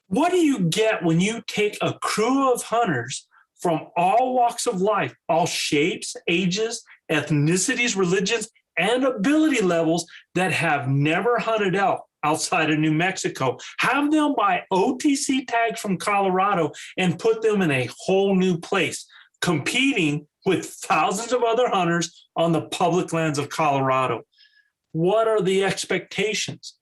What do you get when you take a crew of hunters from all walks of life, all shapes, ages, ethnicities, religions, and ability levels that have never hunted elk outside of New Mexico, have them buy OTC tags from Colorado and put them in a whole new place, competing with thousands of other hunters on the public lands of Colorado? What are the expectations,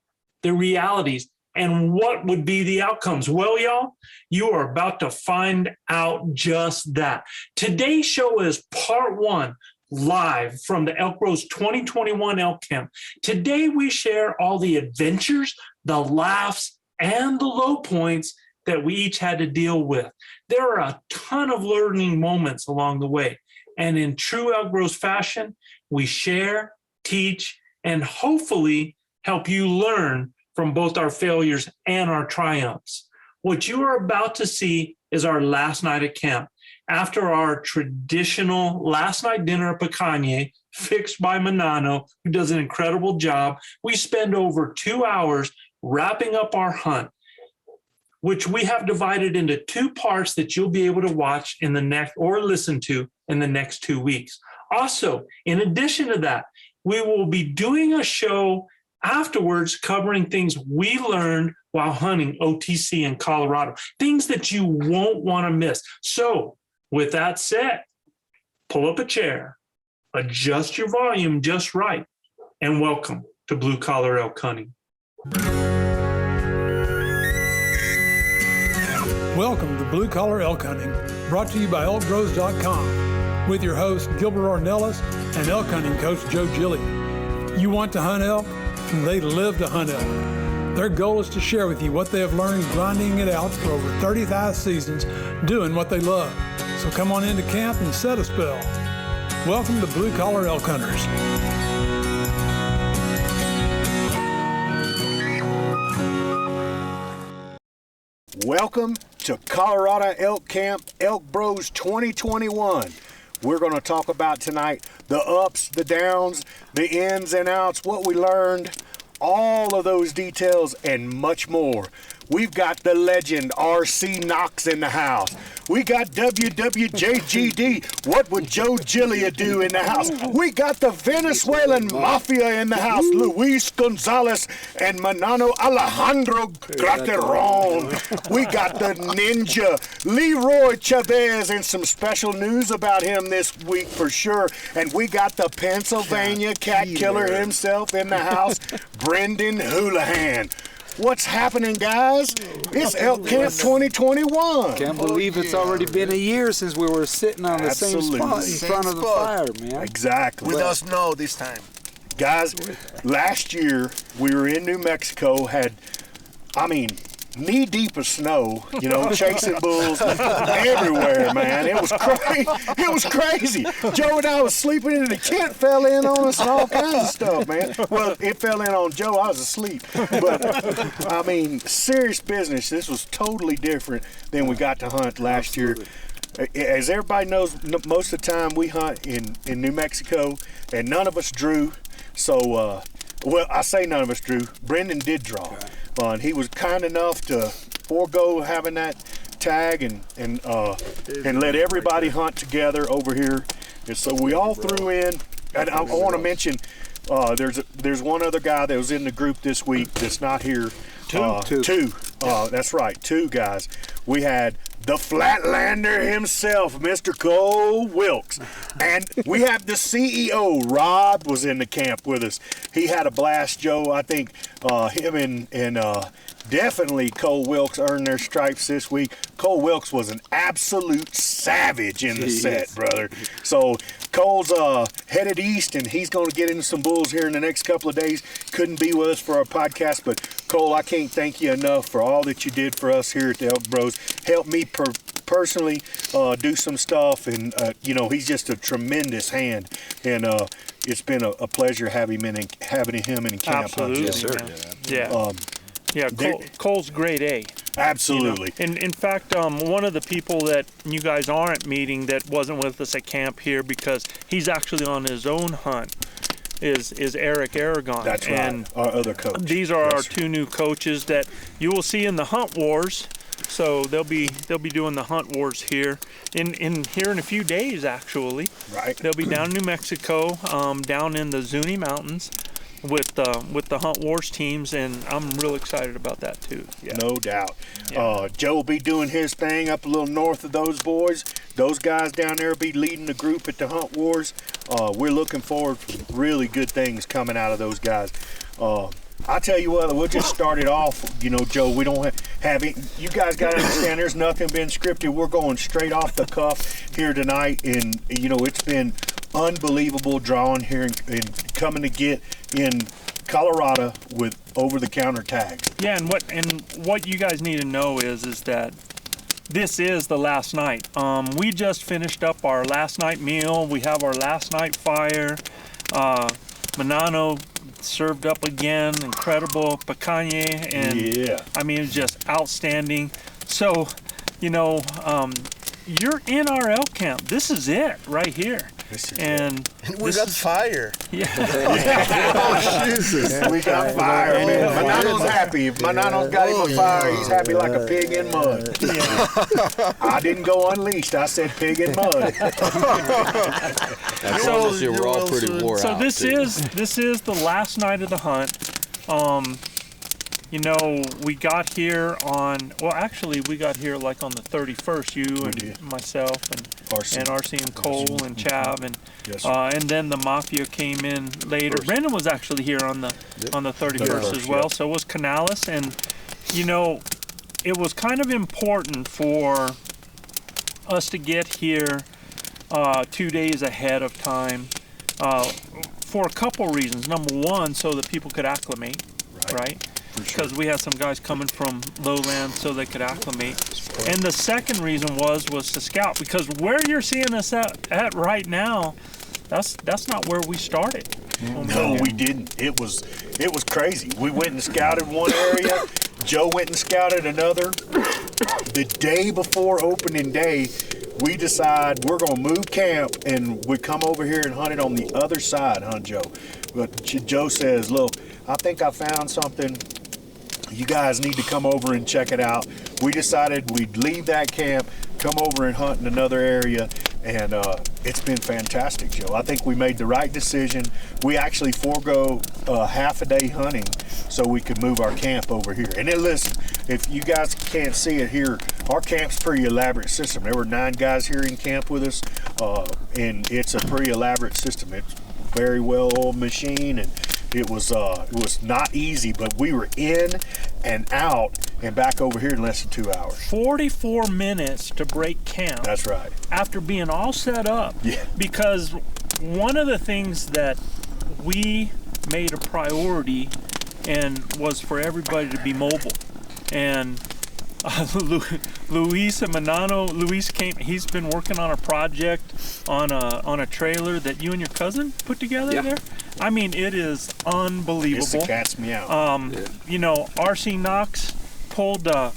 the realities, and what would be the outcomes? Well, y'all, you are about to find out just that. Today's show is part one, live from the ElkBros 2021 Elk Camp. Today we share all the adventures, the laughs, and the low points that we each had to deal with. There are a ton of learning moments along the way. And in true ElkBros fashion, we share, teach, and hopefully help you learn from both our failures and our triumphs. What you are about to see is our last night at camp. After our traditional last night dinner at Picanha, fixed by Manano, who does an incredible job, we spend over 2 hours wrapping up our hunt, which we have divided into two parts that you'll be able to watch in the next or listen to in the next 2 weeks. Also, in addition to that, we will be doing a show afterwards covering things we learned while hunting OTC in Colorado, things that you won't want to miss. So with that said, pull up a chair, adjust your volume just right, and welcome to Blue Collar Elk Hunting. Welcome to Blue Collar Elk Hunting, brought to you by ElkBros.com, with your host Gilbert Ornelas and elk hunting coach Joe Gilly. You want to hunt elk? They live to hunt elk. Their goal is to share with you what they have learned grinding it out for over 35 seasons, doing what they love. So come on into camp and set a spell. Welcome to Blue Collar Elk Hunters. Welcome to Colorado Elk Camp, ElkBros 2021. We're going to talk about tonight the ups, the downs, the ins and outs, what we learned, all of those details and much more. We've got the legend R.C. Knox in the house. We got WWJGD, what would Joe Gillia do in the house? We got the Venezuelan Mafia in the house, Luis Gonzalez and Manano Alejandro Grateron. We got the Ninja, Leroy Chavez, and some special news about him this week for sure. And we got the Pennsylvania cat killer himself in the house, Brendan Houlihan. What's happening, guys? It's Elk Camp 2021. Can't believe it's already been a year since we were sitting on the same spot in front of the fire, man. Exactly. With us snow this time. Guys, last year we were in New Mexico, knee deep of snow, chasing bulls everywhere, man. It was crazy. It was crazy. Joe and I was sleeping and the tent fell in on us and all kinds of stuff, man. Well, it fell in on Joe. I was asleep. But, serious business. This was totally different than we got to hunt last year. As everybody knows, most of the time we hunt in New Mexico, and none of us drew. So, I say none of us drew. Brendan did draw. And he was kind enough to forego having that tag and let everybody hunt together over here. And so we all threw in. And I want to mention, there's one other guy that was in the group this week that's not here. Two. That's right, two guys. We had the Flatlander himself, Mr. Cole Wilkes. And we have the CEO, Rob, was in the camp with us. He had a blast, Joe. I think him and definitely Cole Wilkes earned their stripes this week. Cole Wilkes was an absolute savage in the set, brother. So Cole's headed east, and he's going to get into some bulls here in the next couple of days. Couldn't be with us for our podcast, but Cole, I can't thank you enough for all that you did for us here at the ElkBros. Helped me personally do some stuff, and he's just a tremendous hand, and it's been a pleasure having him in camp. Absolutely, yes, sir. Yeah. Cole's grade A. Absolutely. In fact, one of the people that you guys aren't meeting that wasn't with us at camp here because he's actually on his own hunt. is Eric Aragon. That's and right, our other coach. These are our Yes, sir. 2 new coaches that you will see in the Hunt Wars. So they'll be doing the Hunt Wars here in a few days, actually. Right. They'll be down in New Mexico, down in the Zuni Mountains with the Hunt Wars teams, and I'm real excited about that too. Yeah. No doubt. Yeah. Joe will be doing his thing up a little north of those boys. Those guys down there will be leading the group at the Hunt Wars. We're looking forward to really good things coming out of those guys. I tell you what, we'll just start it off. You know, Joe, we don't have it. You guys got to understand, there's nothing been scripted. We're going straight off the cuff here tonight, and you know, it's been unbelievable drawing here and coming to get in Colorado with over-the-counter tags. Yeah, and what you guys need to know is that this is the last night. We just finished up our last night meal. We have our last night fire. Manano served up again, incredible picanha, and Yeah. I mean, it's just outstanding. So, you know, you're in our elk camp. This is it right here. And we got fire. Yeah. Oh, Jesus. We got fire, man. Manano's happy. If Manano's got him a fire, he's happy like a pig in mud. I didn't go unleashed. I said pig in mud. So we're all pretty wore So out. this is the last night of the hunt. You know, we got here actually we got here like on the 31st, you and myself and RC and Cole and Chav, and Yes, and then the Mafia came in later. Brendan was actually here on the 31st as well. Yep. So was Canales, and you know, it was kind of important for us to get here 2 days ahead of time for a couple reasons. Number one, so that people could acclimate, right? Because we had some guys coming from lowland, so they could acclimate. And the second reason was to scout, because where you're seeing us at right now, that's not where we started. No, we didn't. It was crazy. We went and scouted one area. Joe went and scouted another. The day before opening day, we decide we're going to move camp, and we come over here and hunt it on the other side, huh, Joe? But Joe says, look, I think I found something. You guys need to come over and check it out. We decided we'd leave that camp, come over and hunt in another area, and it's been fantastic, Joe. I think we made the right decision. We actually forego half a day hunting so we could move our camp over here. And then listen, if you guys can't see it here, our camp's a pretty elaborate system. There were 9 guys here in camp with us, and it's a pretty elaborate system. It's very well-oiled machine, and it was not easy, but we were in and out and back over here in less than 2 hours. 44 minutes to break camp. That's right. After being all set up. Yeah. Because one of the things that we made a priority and was for everybody to be mobile. And Luis and Manano, Luis came, he's been working on a project on a trailer that you and your cousin put together there. I mean, it is unbelievable. It's the cat's meow. You know, RC Knox pulled the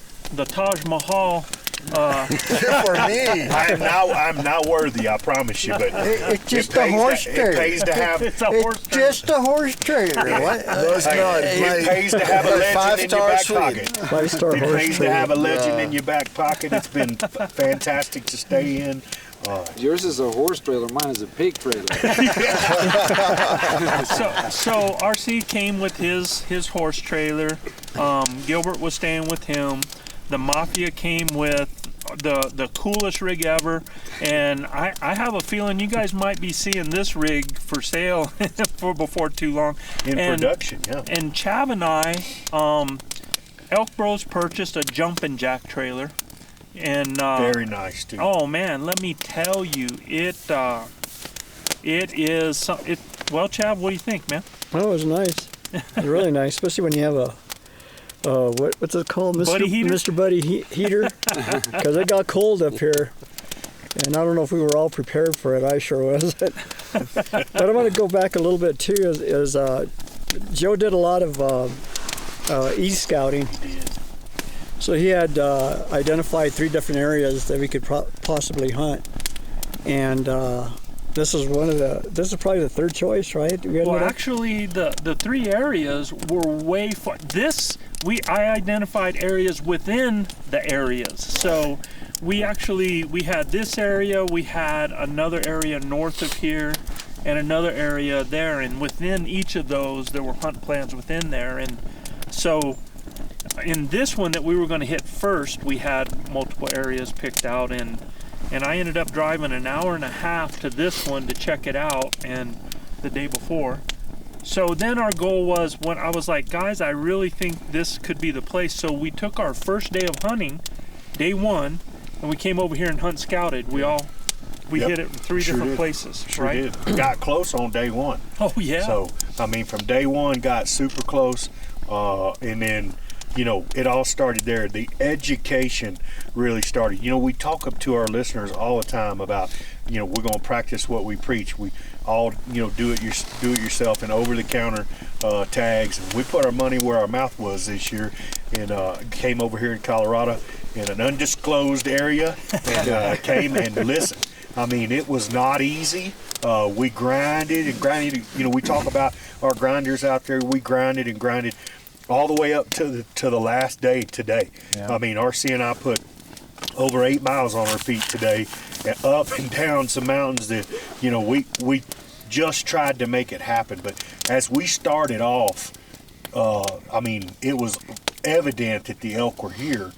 Taj Mahal. For me. I'm not worthy, I promise you, but It's just a horse trailer. It pays to have. It's a horse It's just a horse trailer. What? That's not It pays to have a legend in your back suite. pocket. 5-star It horse pays to trailer. have a legend in your back pocket. It's been fantastic to stay in. Yours is a horse trailer, mine is a pig trailer. So RC came with his horse trailer. Gilbert was staying with him. The Mafia came with the coolest rig ever, and I have a feeling you guys might be seeing this rig for sale before too long. In production, yeah. And Chav and I, ElkBros purchased a jumping jack trailer, and Very nice, too. oh man, let me tell you, it is well, Chav, what do you think, man? Oh, it was nice. It was really nice, especially when you have a what's it called, Buddy heater? Mr. Buddy Heater, because it got cold up here, and I don't know if we were all prepared for it. I sure wasn't. But I want to go back a little bit too. Is Joe did a lot of e-scouting, so he had identified 3 different areas that we could possibly hunt, and this is probably the third choice, right? Well, actually, the three areas were way far. I identified areas within the areas. So we had this area, we had another area north of here, and another area there, and within each of those there were hunt plans within there. And so in this one that we were going to hit first, we had multiple areas picked out, and I ended up driving an hour and a half to this one to check it out, and the day before. So then our goal was, when I was like, guys, I really think this could be the place. So we took our first day of hunting, day one, and we came over here and hunt scouted. We hit it in three different places, right? Did. Got close on day one. Oh yeah. So I mean, from day one, got super close, and then, you know, it all started there. The education really started. You know, we talk up to our listeners all the time about, you know, we're going to practice what we preach. We all, you know, do it yourself and over-the-counter tags. And we put our money where our mouth was this year, and came over here in Colorado in an undisclosed area, and came and listened. I mean, it was not easy. We grinded and grinded. You know, we talk about our grinders out there. We grinded and grinded all the way up to the last day today. Yeah. I mean, RC and I put over 8 miles on our feet today, and up and down some mountains that, you know, we just tried to make it happen. But as we started off, I mean, it was evident that the elk were here,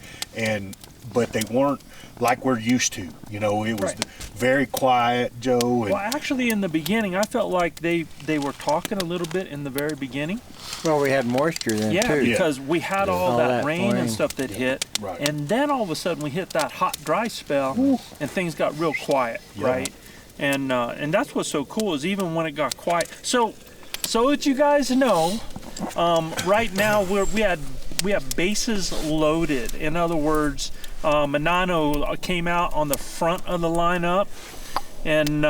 but they weren't like we're used to. You know, it was very quiet, Joe. And, well, actually, in the beginning, I felt like they were talking a little bit in the very beginning. Well, we had moisture then, too. Yeah, because we had all that rain and stuff that hit. Right. And then all of a sudden we hit that hot, dry spell, and things got real quiet, right? And that's what's so cool, is even when it got quiet. So that you guys know, right now we have bases loaded. In other words, Manano came out on the front of the lineup and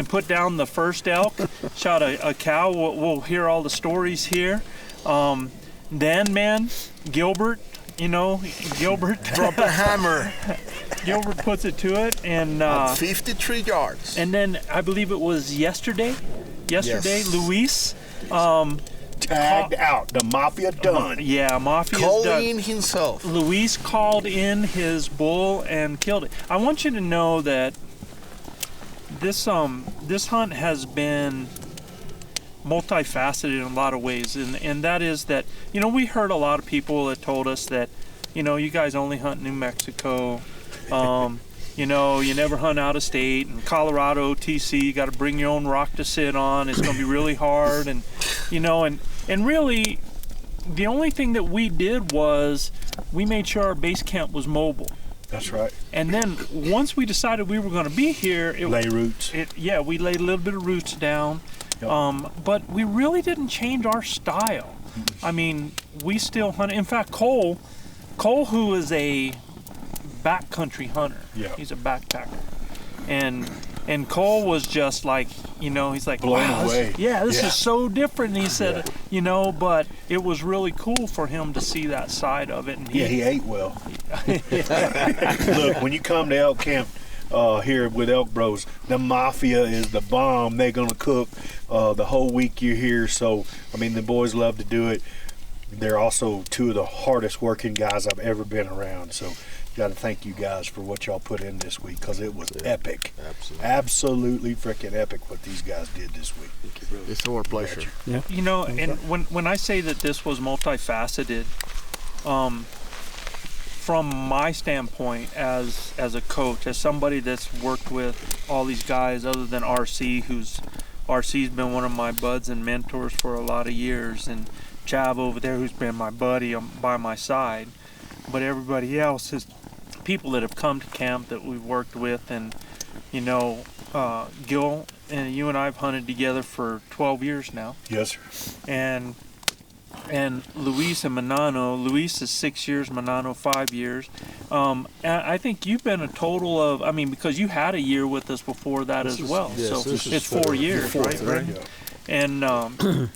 put down the first elk, shot a cow. We'll hear all the stories here. Then, man, Gilbert, you know, drop a hammer. Gilbert puts it to it, and 53 yards. And then I believe it was yesterday, Yes. Luis tagged out. The Mafia done. Yeah, Mafia's Calling done. himself. Luis called in his bull and killed it. I want you to know that this hunt has been multifaceted in a lot of ways, and that is that, you know, we heard a lot of people that told us that, you know, you guys only hunt New Mexico, you know, you never hunt out of state, and Colorado OTC, you got to bring your own rock to sit on, it's going to be really hard, and, you know, and really the only thing that we did was we made sure our base camp was mobile. That's right. And then once we decided we were going to be here, lay roots. We laid a little bit of roots down. Yep. But we really didn't change our style. I mean, we still hunt. In fact, Cole, who is a backcountry hunter, he's a backpacker, and Cole was just like, you know, he's like, blown wow, away. This is so different. And he said, you know, but it was really cool for him to see that side of it. And he ate well. Look, when you come to elk camp here with ElkBros, the Mafia is the bomb. They're gonna cook the whole week you're here. So I mean, the boys love to do it. They're also two of the hardest working guys I've ever been around. So got to thank you guys for what y'all put in this week, because it was epic. Absolutely freaking epic what these guys did this week. It's our pleasure. Yeah. You know, and when I say that this was multifaceted, from my standpoint as a coach, as somebody that's worked with all these guys other than RC's been one of my buds and mentors for a lot of years, and Chav over there, who's been my buddy by my side, but everybody else is people that have come to camp that we've worked with. And, you know, Gil and you and I have hunted together for 12 years now. Yes, sir. And Luis and Manano. Luis is 6 years, Manano 5 years. And I think you've been a total of, I mean, because you had a year with us before that as well. So it's 4 years, right? Yeah. And,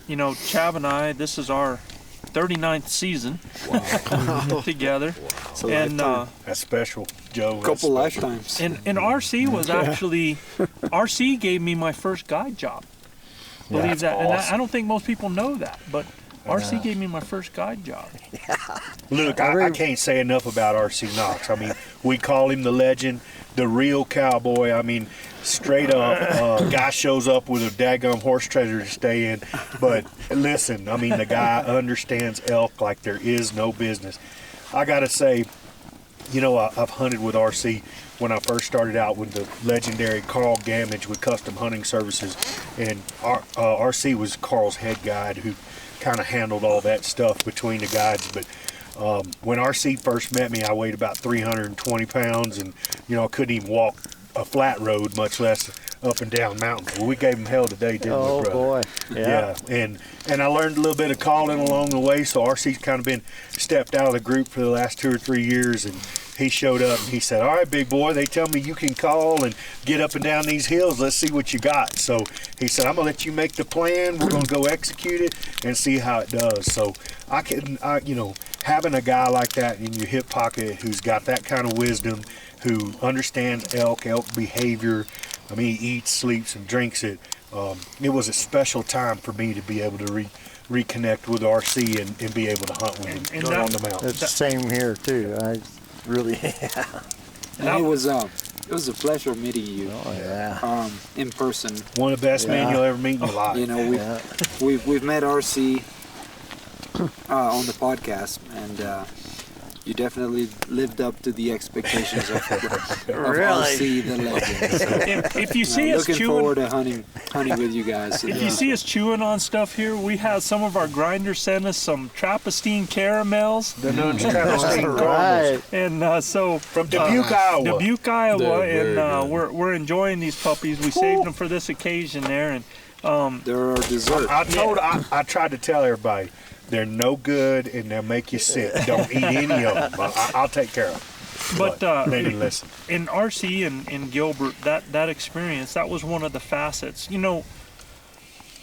you know, Chav and I, this is our 39th season together. Wow. And that's special. Joe. Couple lifetimes. And RC was actually, RC gave me my first guide job. Believe that. awesome. And I don't think most people know that, but RC gave me my first guide job. Look, I can't say enough about RC Knox. I mean, we call him the legend, the real cowboy. I mean, straight up, guy shows up with a daggum horse treasure to stay in. But listen, I mean, the guy understands elk like there is no business. I got to say, you know, I've hunted with RC when I first started out with the legendary Carl Gamage with Custom Hunting Services. And RC was Carl's head guide who kind of handled all that stuff between the guides. But when RC first met me, I weighed about 320 pounds, and you know, I couldn't even walk a flat road, much less up and down mountains. Well, we gave him hell today, didn't we, brother? Boy. Yeah. And I learned a little bit of calling along the way, so RC's kind of been stepped out of the group for the last 2 or 3 years, and he showed up and he said, all right, big boy, they tell me you can call and get up and down these hills. Let's see what you got. So he said, I'm going to let you make the plan. We're going to go execute it and see how it does. So you know, having a guy like that in your hip pocket who's got that kind of wisdom, who understands elk behavior. I mean, he eats, sleeps, and drinks it. It was a special time for me to be able to reconnect with RC and be able to hunt with him on the mountain. It's the same here too. I really. And it was a pleasure meeting you. Oh yeah. In person. One of the best men you'll ever meet in your life. You know, we've met RC on the podcast, and you definitely lived up to the expectations of RC the legend. So, If you see us looking chewing, forward to hunting with you guys. if you see us chewing on stuff here, we had some of our grinders send us some Trappistine caramels, The non-Trappistine caramels. Right. and so From Dubuque, Iowa. Dubuque, Iowa, They're very and we're enjoying these puppies. We saved them for this occasion there, and They're our dessert. I tried to tell everybody, they're no good and they'll make you sick. Don't eat any of them. I'll take care of them. but They didn't listen. in RC and Gilbert, that experience, that was one of the facets. You know,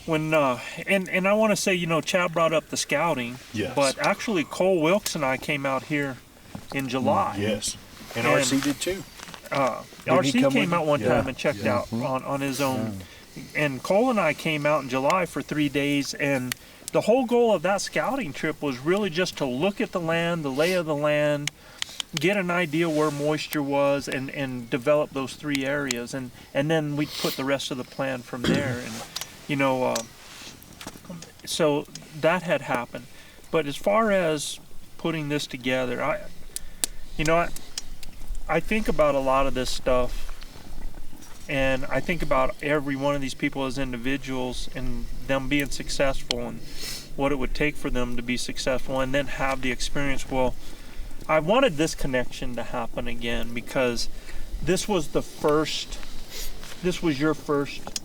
when and I want to say, you know, Chad brought up the scouting, Yes. but actually Cole Wilkes and I came out here in July. Yes. And RC did too. Didn't he RC come came with out you? one Yeah. time and checked out on his own. And Cole and I came out in July for 3 days, and the whole goal of that scouting trip was really just to look at the land, the lay of the land, get an idea where moisture was, and develop those 3 areas, and then we put the rest of the plan from there. And you know, so that had happened. But as far as putting this together, I think about a lot of this stuff, and I think about every one of these people as individuals and them being successful and what it would take for them to be successful and then have the experience. Well, I wanted this connection to happen again because this was your first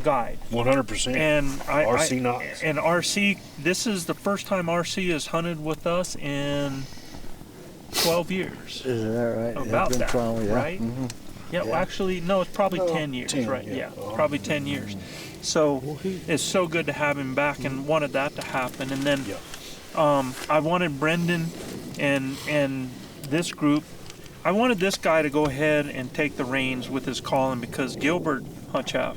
guide. 100%. And RC Knox. And RC, this is the first time RC has hunted with us in 12 years. Is that right? About It's been that, 12, yeah. right? Yeah, well, actually, no, it's probably 10 years, 10, right? yeah. Yeah, probably 10 years. So it's so good to have him back, and wanted that to happen. And then I wanted Brendan and this group. I wanted this guy to go ahead and take the reins with his calling because Gilbert Hutchaf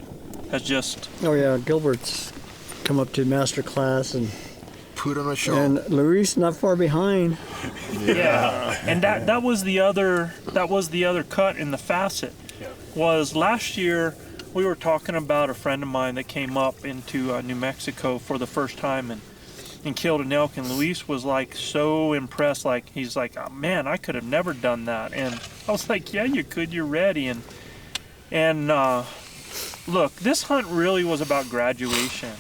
has just Oh yeah, Gilbert's come up to master class, and Put on a show. Luis not far behind. and that was the other cut in the facet. Was last year we were talking about a friend of mine that came up into New Mexico for the first time and killed an elk, and Luis was like so impressed, like he's like, oh, man, I could have never done that. And I was like, yeah, you could, you're ready. And look, this hunt really was about graduation.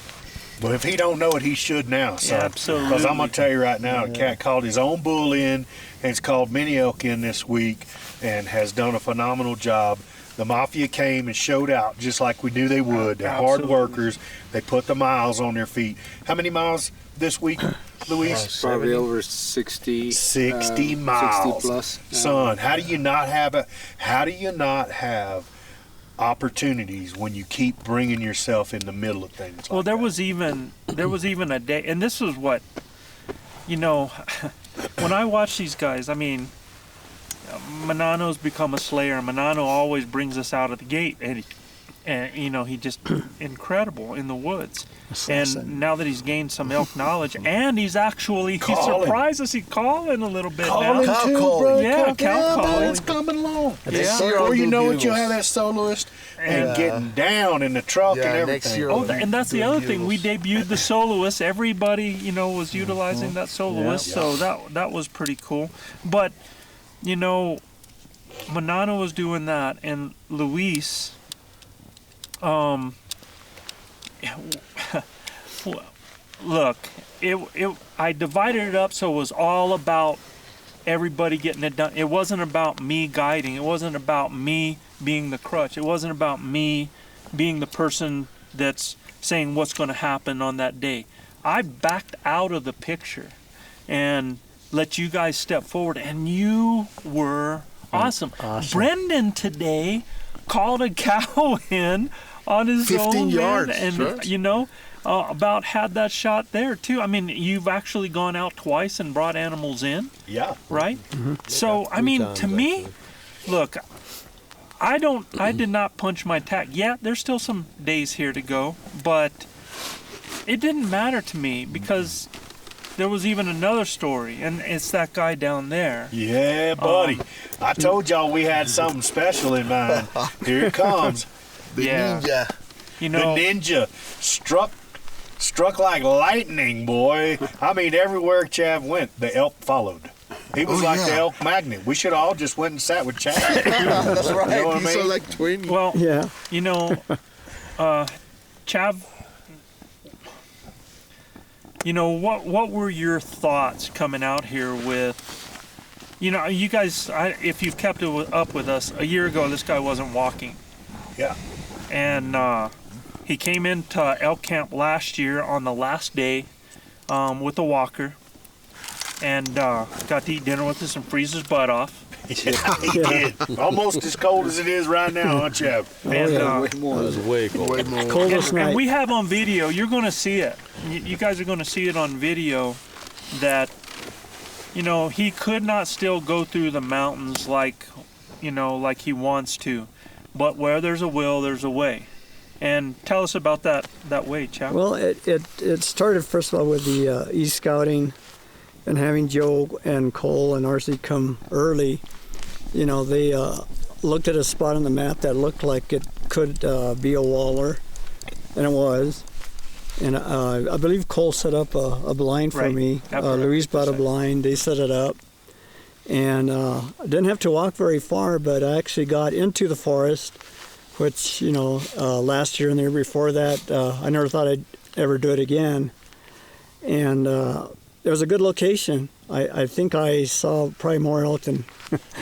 Well, if he don't know it, he should now, son. Yeah, absolutely. Because I'm going to tell you right now, the cat called his own bull in and has called many elk in this week and has done a phenomenal job. The Mafia came and showed out just like we knew they would. They're hard Absolutely. workers. They put the miles on their feet. How many miles this week, Luis? Probably over 60. 60 miles. 60 plus. Son, how do you not have opportunities when you keep bringing yourself in the middle of things? Well, like there that? was even a day, and this was what, you know, when I watch these guys, I mean, Manano's become a slayer. Manano always brings us out of the gate, and you know, he just incredible in the woods. And now that he's gained some elk knowledge, and he's actually he surprised us. He's calling a little bit now. Calling too, bro. Yeah, cow calling. It's coming along. Yeah. Before you know it, you'll have that soloist and getting down in the truck and everything. Next year Oh, and that's the other thing. We debuted the soloist. Everybody, you know, was utilizing that soloist, so that was pretty cool. But, you know, Manano was doing that, and Luis, look, I divided it up so it was all about everybody getting it done. It wasn't about me guiding. It wasn't about me being the crutch. It wasn't about me being the person that's saying what's going to happen on that day. I backed out of the picture and let you guys step forward, and you were awesome. Brendan today called a cow in on his 15 own, yards, man, and right. you know, about had that shot there too. I mean, you've actually gone out twice and brought animals in. Yeah. Right. So I mean, to me, look, I did not punch my tack. Yeah, there's still some days here to go, but it didn't matter to me because there was even another story, and it's that guy down there. Yeah, buddy. I told y'all we had something special in mind. Here it comes. The ninja. You know, The ninja struck like lightning, boy. I mean, everywhere Chav went, the elk followed. He was like the elk magnet. We should all just went and sat with Chav. That's right. You know what I He's mean? like twin. well, Yeah. you know, Chav, you know, what were your thoughts coming out here with, you know, you guys, if you've kept up with us, a year ago this guy wasn't walking. Yeah. And he came into elk camp last year on the last day with a walker, and got to eat dinner with us and freeze his butt off. Yeah, he did. Almost as cold as it is right now, huh, Chav? And, Way more. That was way cold. Way more. Coldest night. and we have on video, you're going to see it. You guys are going to see it on video that, you know, he could not still go through the mountains like, you know, like he wants to. But where there's a will, there's a way. And tell us about that way, Chav. Well, it started first of all with the e-scouting and having Joe and Cole and RC come early. You know, they looked at a spot on the map that looked like it could be a waller, and it was. And I believe Cole set up a blind for me. Louise bought a blind. They set it up. And I didn't have to walk very far, but I actually got into the forest, which, you know, last year and the year before that, I never thought I'd ever do it again. And it was a good location. I think I saw probably more elk than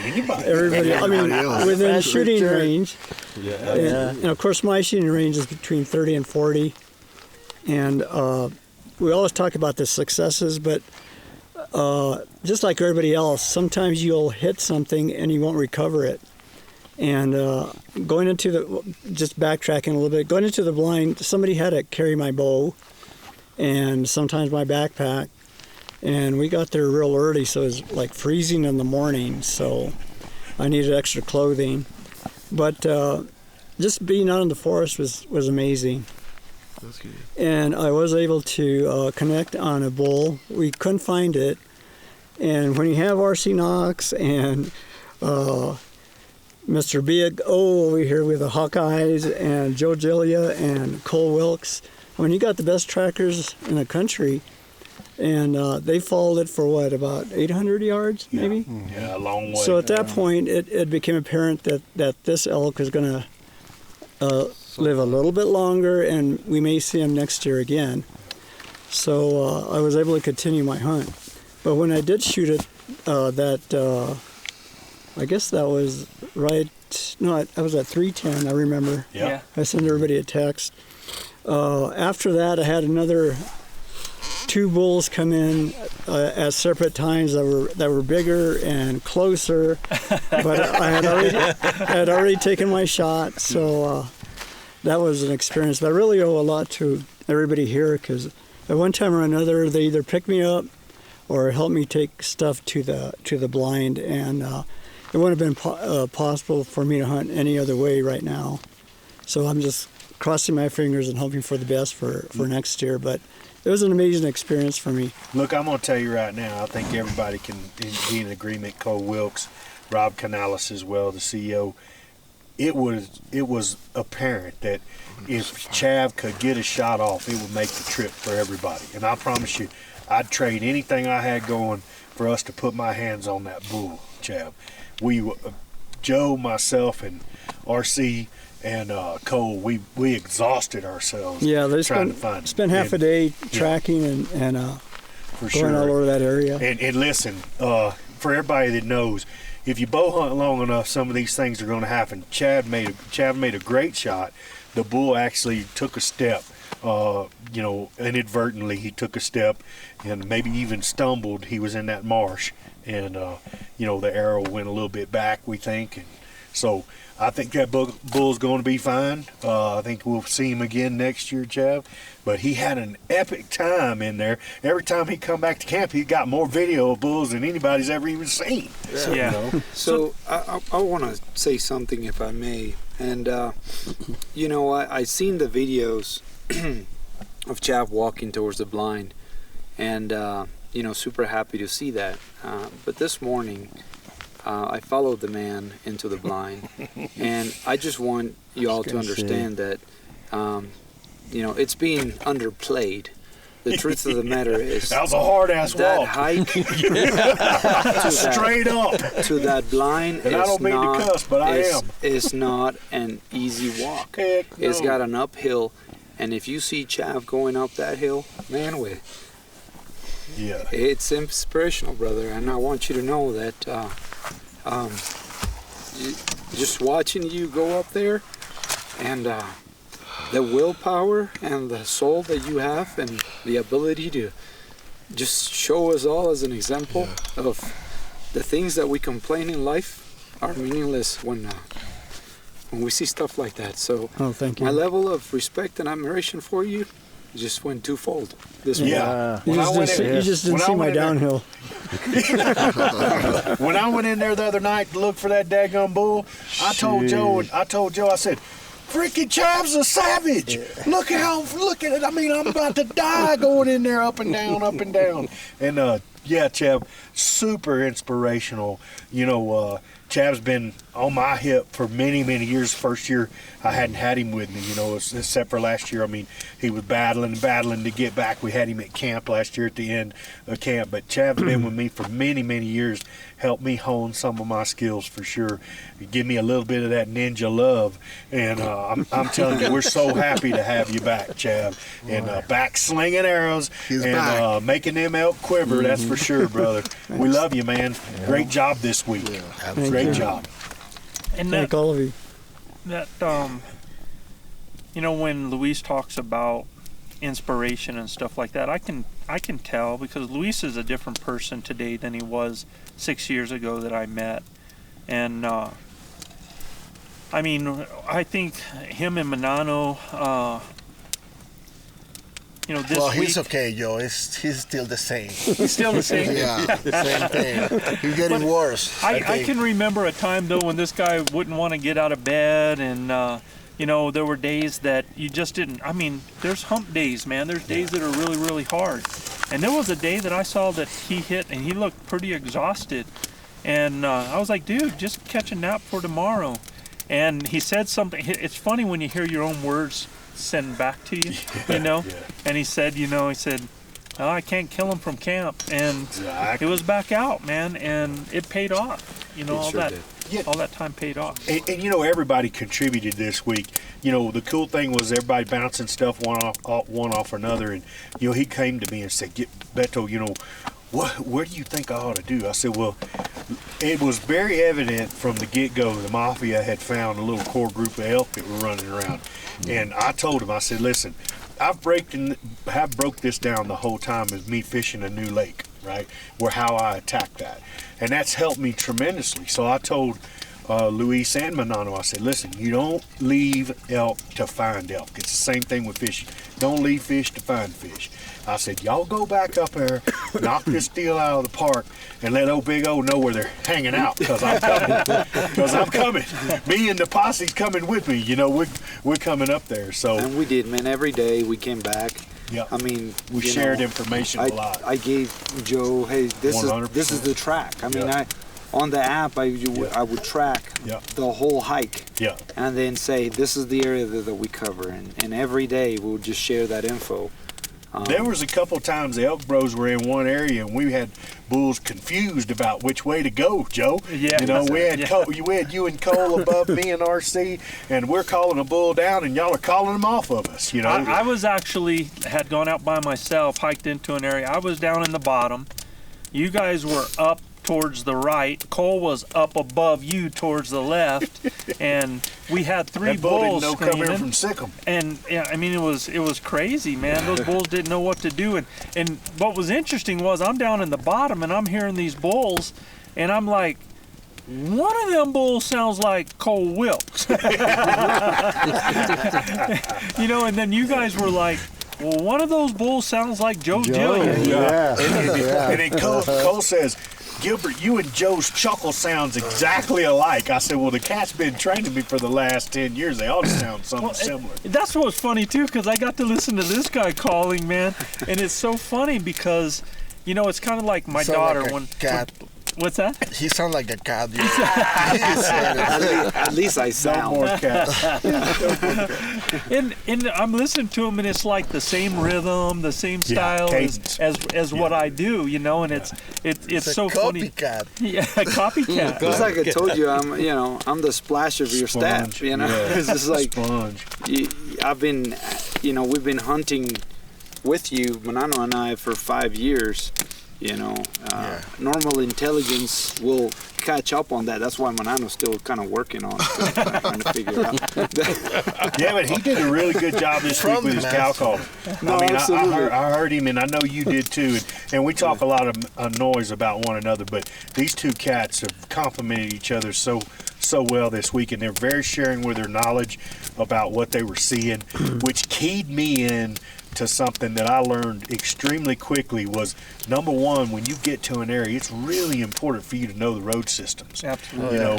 everybody. I mean, within shooting range. And of course, my shooting range is between 30 and 40. And we always talk about the successes, but just like everybody else, sometimes you'll hit something and you won't recover it. And going into just backtracking a little bit, going into the blind, somebody had to carry my bow and sometimes my backpack. And we got there real early, so it was like freezing in the morning, so I needed extra clothing. But just being out in the forest was amazing. That's good. And I was able to connect on a bull. We couldn't find it. And when you have RC Knox and Mr. Big O over here with the Hawkeyes and Joe Gillia and Cole Wilkes, I mean, you got the best trackers in the country. And they followed it for what, about 800 yards, maybe? Yeah, a long way. So at that point, it became apparent that this elk is going to live a little bit longer, and we may see him next year again. So I was able to continue my hunt. But when I did shoot it, I guess that was right, no, I was at 310, I remember. Yeah. I sent everybody a text. After that, I had another 2 bulls come in at separate times that were bigger and closer, but I had already taken my shot, so that was an experience. But I really owe a lot to everybody here, because at one time or another they either picked me up or helped me take stuff to the blind, and it wouldn't have been possible for me to hunt any other way right now. So I'm just crossing my fingers and hoping for the best for next year. But it was an amazing experience for me. Look, I'm going to tell you right now, I think everybody can be in agreement. Cole Wilkes, Rob Canales as well, the CEO. It was apparent that if Chav could get a shot off, it would make the trip for everybody. And I promise you, I'd trade anything I had going for us to put my hands on that bull, Chav. Joe, myself, and RC and Cole, we exhausted ourselves. Yeah, they trying to find spent half a day tracking and for going sure. all over that area. And listen, for everybody that knows, if you bow hunt long enough, some of these things are going to happen. Chav made a great shot. The bull actually took a step, inadvertently he took a step and maybe even stumbled. He was in that marsh, and the arrow went a little bit back, we think. And so I think that bull's going to be fine. I think we'll see him again next year, Chav. But he had an epic time in there. Every time he come back to camp, he got more video of bulls than anybody's ever even seen. Yeah. So I want to say something, if I may. And, I seen the videos of Chav walking towards the blind. And, super happy to see that. But this morning, I followed the man into the blind. And I just want you all to understand that, it's being underplayed. The truth of the matter is that was a hard-ass that walk. hike Straight up to that blind and I don't mean to cuss, but I am. It's not an easy walk. Heck no. It's got an uphill, and if you see Chav going up that hill, man, it's inspirational, brother. And I want you to know that just watching you go up there, and the willpower and the soul that you have, and the ability to just show us all as an example of the things that we complain in life are meaningless when we see stuff like that. So thank you. my level of respect and admiration for you just went twofold this morning. You just didn't see my downhill. When I went in there the other night to look for that daggone bull, I told Joe, I said, freaking Chav's a savage. Look at it. I mean, I'm about to die going in there up and down. And Chav, super inspirational. Chav's been on my hip for many, many years. First year I hadn't had him with me, except for last year. I mean, he was battling to get back. We had him at camp last year at the end of camp. But Chav's been with me for many, many years, helped me hone some of my skills for sure. Give me a little bit of that ninja love. And I'm telling you, we're so happy to have you back, Chav. And back slinging arrows and making them elk quiver, that's for sure, brother. We love you, man. Great job this week. Great job. And Thank all of you. That when Luis talks about inspiration and stuff like that, I can tell, because Luis is a different person today than he was 6 years ago that I met. And I think him and Manano, this well, week, he's okay, Joe. He's still the same. He's still the same. Yeah, same thing. He's getting worse. I can remember a time, though, when this guy wouldn't want to get out of bed, and there were days that you just didn't. There's hump days, man. There's days that are really, really hard. And there was a day that I saw that he hit, and he looked pretty exhausted. And I was like, dude, just catch a nap for tomorrow. And he said something. It's funny when you hear your own words send back to you, And he said, oh, I can't kill him from camp. And it was back out, man, and it paid off. All that time paid off. And everybody contributed this week. The cool thing was everybody bouncing stuff one off another. And, he came to me and said, Beto, what do you think I ought to do? I said, well, it was very evident from the get-go the Mafia had found a little core group of elk that were running around. And I told him, I said, listen, have broke this down the whole time as me fishing a new lake, right? How I attack that. And that's helped me tremendously. So I told Luis and Manano, I said, listen, you don't leave elk to find elk. It's the same thing with fishing. Don't leave fish to find fish. I said, y'all go back up there, knock this deal out of the park, and let old Big O know where they're hanging out, because I'm coming. Because I'm coming. Me and the posse's coming with me. You know, we're coming up there. So. And we did, man. Every day we came back. Yeah. I mean, we shared information a lot. I gave Joe, hey, this is the track. I mean, on the app, I would track the whole hike. Yeah. And then say, this is the area that we cover, and every day we would just share that info. There was a couple times the Elk Bros were in one area and we had bulls confused about which way to go, Joe. Yeah. You know, we had you and Cole above me and RC, and we're calling a bull down and y'all are calling them off of us, you know. I was actually, had gone out by myself, hiked into an area. I was down in the bottom. You guys were up towards the right. Cole was up above you towards the left, and we had three bulls didn't know come here from Sikkim. And yeah, I mean, it was crazy, man. Those bulls didn't know what to do, and what was interesting was I'm down in the bottom and I'm hearing these bulls, and I'm like, one of them bulls sounds like Cole Wilkes. You know, and then you guys were like, well, one of those bulls sounds like Joe Gilliam. Yeah. And then Cole says, Gilbert, you and Joe's chuckle sounds exactly alike. I said, well, the cat's been training me for the last 10 years. They all sound something similar. That's what was funny, too, because I got to listen to this guy calling, man. And it's so funny because, you know, it's kind of like my daughter. Like a cat. What's that? He sounds like a cat. At least I sound. No more cats. And I'm listening to him, and it's like the same rhythm, the same style as what I do, you know. And it's so funny. Copycat. Yeah, copycat. It's like I told you, I'm the splash of your staff. You know, it's just like sponge. I've been, we've been hunting with you, Manano and I, for 5 years. You know, normal intelligence will catch up on that. That's why Manano's still kind of working on it, trying to figure it out. Yeah, but he did a really good job this week with his cow calling. No, I mean, absolutely. I heard him, and I know you did too. And we talk a lot of noise about one another, but these two cats have complimented each other so well this week, and they're very sharing with their knowledge about what they were seeing, which keyed me in to something that I learned extremely quickly was, number one, when you get to an area, it's really important for you to know the road systems. Absolutely. You know,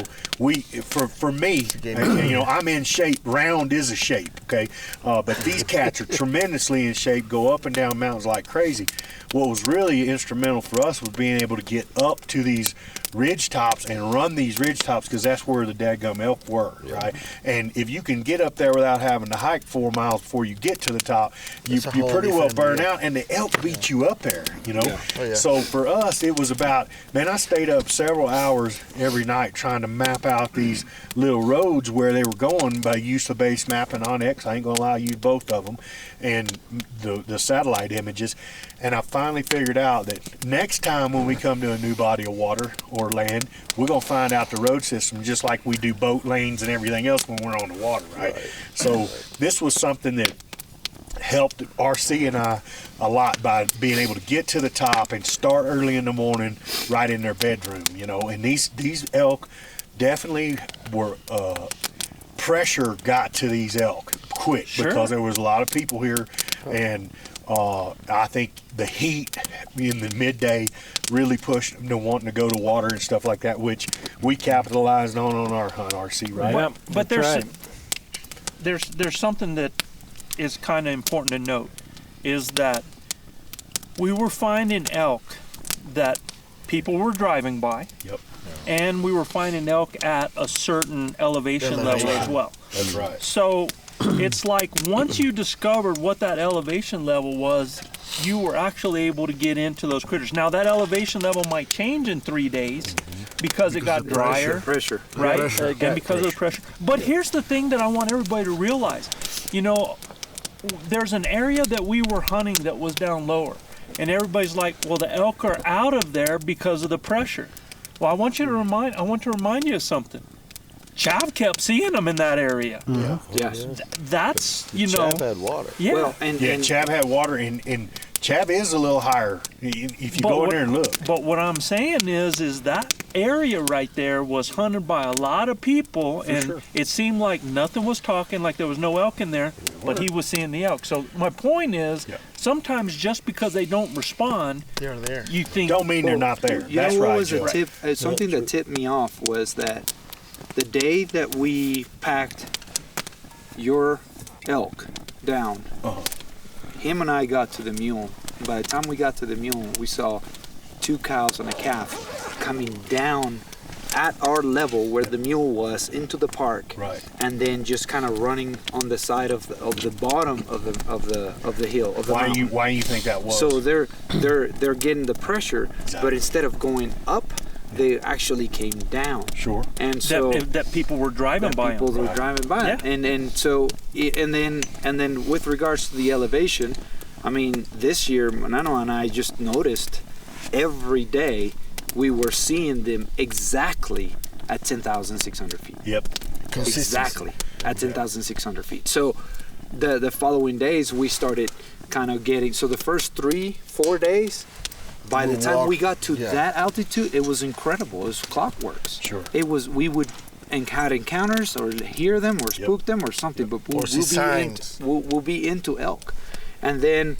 for me, I'm in shape. Round is a shape, okay? But these cats are tremendously in shape, go up and down mountains like crazy. What was really instrumental for us was being able to get up to these ridge tops and run these ridge tops, because that's where the dadgum elk were, right? And if you can get up there without having to hike 4 miles before you get to the top, you pretty well burn out, and the elk beat you up there, you know? Yeah. Oh, yeah. So for us, it was about, man, I stayed up several hours every night trying to map out these little roads where they were going by use of base mapping on X. I ain't gonna lie, I used both of them, and the satellite images. And I finally figured out that next time when we come to a new body of water or land, we're going to find out the road system just like we do boat lanes and everything else when we're on the water, right? So this was something that helped RC and I a lot by being able to get to the top and start early in the morning right in their bedroom, you know. And these elk definitely were pressure got to these elk quick because there was a lot of people here, and I think the heat in the midday really pushed them to wanting to go to water and stuff like that, which we capitalized on our hunt, RC, right? Well, but there's something that is kind of important to note, is that we were finding elk that people were driving by. Yep. And we were finding elk at a certain elevation level as well. That's right. So it's like once you discovered what that elevation level was, you were actually able to get into those critters. Now that elevation level might change in 3 days because it got drier. Pressure. Right? And because of the pressure. But here's the thing that I want everybody to realize. You know, there's an area that we were hunting that was down lower. And everybody's like, well, the elk are out of there because of the pressure. Well, I want to remind you of something. Chav kept seeing them in that area. Yes. That's, Chav had water. Yeah. Well, Chav had water, and Chap is a little higher if you go in there and look. But what I'm saying is that area right there was hunted by a lot of people, and it seemed like nothing was talking, like there was no elk in there, but he was seeing the elk. So my point is, sometimes just because they don't respond, they're there. You think don't mean they're not there. You That's know what right, was Joe. a tip? Something that tipped me off was that the day that we packed your elk down, him and I got to the mule. By the time we got to the mule, we saw 2 cows and a calf coming down at our level where the mule was into the park, and then just kind of running on the side of the bottom of the hill of the mountain. Why do you think that was? So they're getting the pressure, but instead of going up, they actually came down. Sure. And so that people were driving by. People were driving by. Yeah. And then with regards to the elevation, I mean, this year Manano and I just noticed every day we were seeing them exactly at 10,600 feet. Yep. Exactly at 10,600 feet. So the following days we started kind of getting. So the first 3-4 days. By the time we got to that altitude, it was incredible. It was clockworks. Sure. It was. We would have encounters or hear them or spook them or something, but we'll be into elk. And then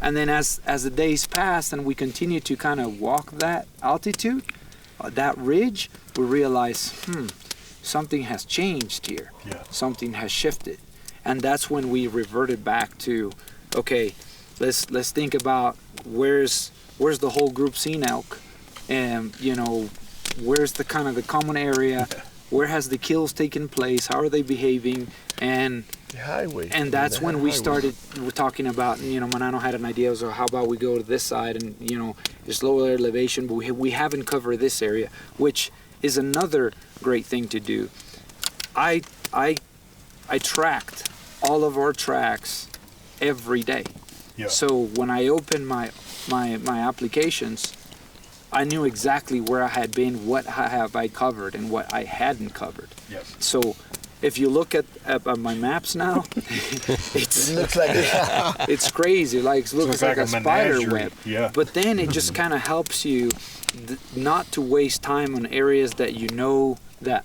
as the days passed and we continued to kind of walk that altitude, that ridge, we realized, something has changed here. Yeah. Something has shifted. And that's when we reverted back to, okay, let's think about where's the whole group seen elk, and where's the kind of the common area, where has the kills taken place, how are they behaving, and the highway. And that's when we started talking about, Manano had an idea, so how about we go to this side and it's lower elevation, but we haven't covered this area, which is another great thing to do. I tracked all of our tracks every day. Yeah. So when I opened my applications, I knew exactly where I had been, what have I covered, and what I hadn't covered. Yep. So if you look at my maps now, it looks like it's crazy. Like it looks like a spider web. Yeah. But then it just kind of helps you not to waste time on areas that that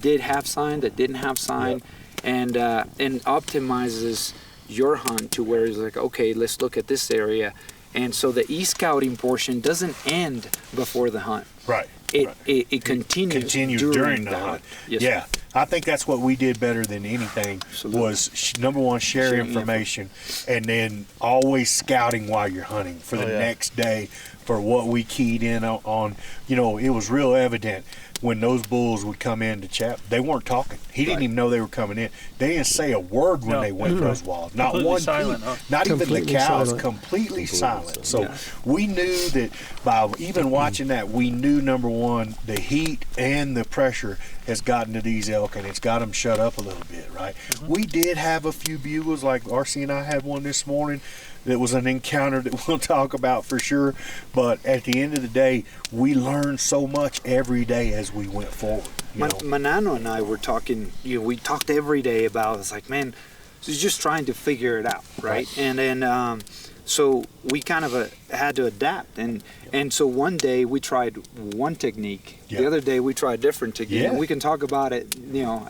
did have sign, that didn't have sign, and optimizes your hunt to where it's like, okay, let's look at this area. And so the e-scouting portion doesn't end before the hunt. Right. It continues during the hunt. Yes, yeah. sir. I think that's what we did better than anything. Absolutely. Was number one, share information, and then always scouting while you're hunting for the next day for what we keyed in on. It was real evident when those bulls would come in to Chap, they weren't talking. He didn't even know they were coming in. They didn't say a word when they went those walls. Not Completely one silent, peep. huh? Not even the cows. Silent. Completely silent. So we knew that by even watching that, we knew, number one, the heat and the pressure has gotten to these elk, and it's got them shut up a little bit, right? We did have a few bugles, like RC and I had one this morning. That was an encounter that we'll talk about for sure. But at the end of the day, we learned so much every day as we went forward. Manano and I were talking, we talked every day about, it's like, man, it's just trying to figure it out, right? And then, so we kind of had to adapt. And so one day we tried one technique. Yeah. The other day we tried a different technique. Yeah. And we can talk about it,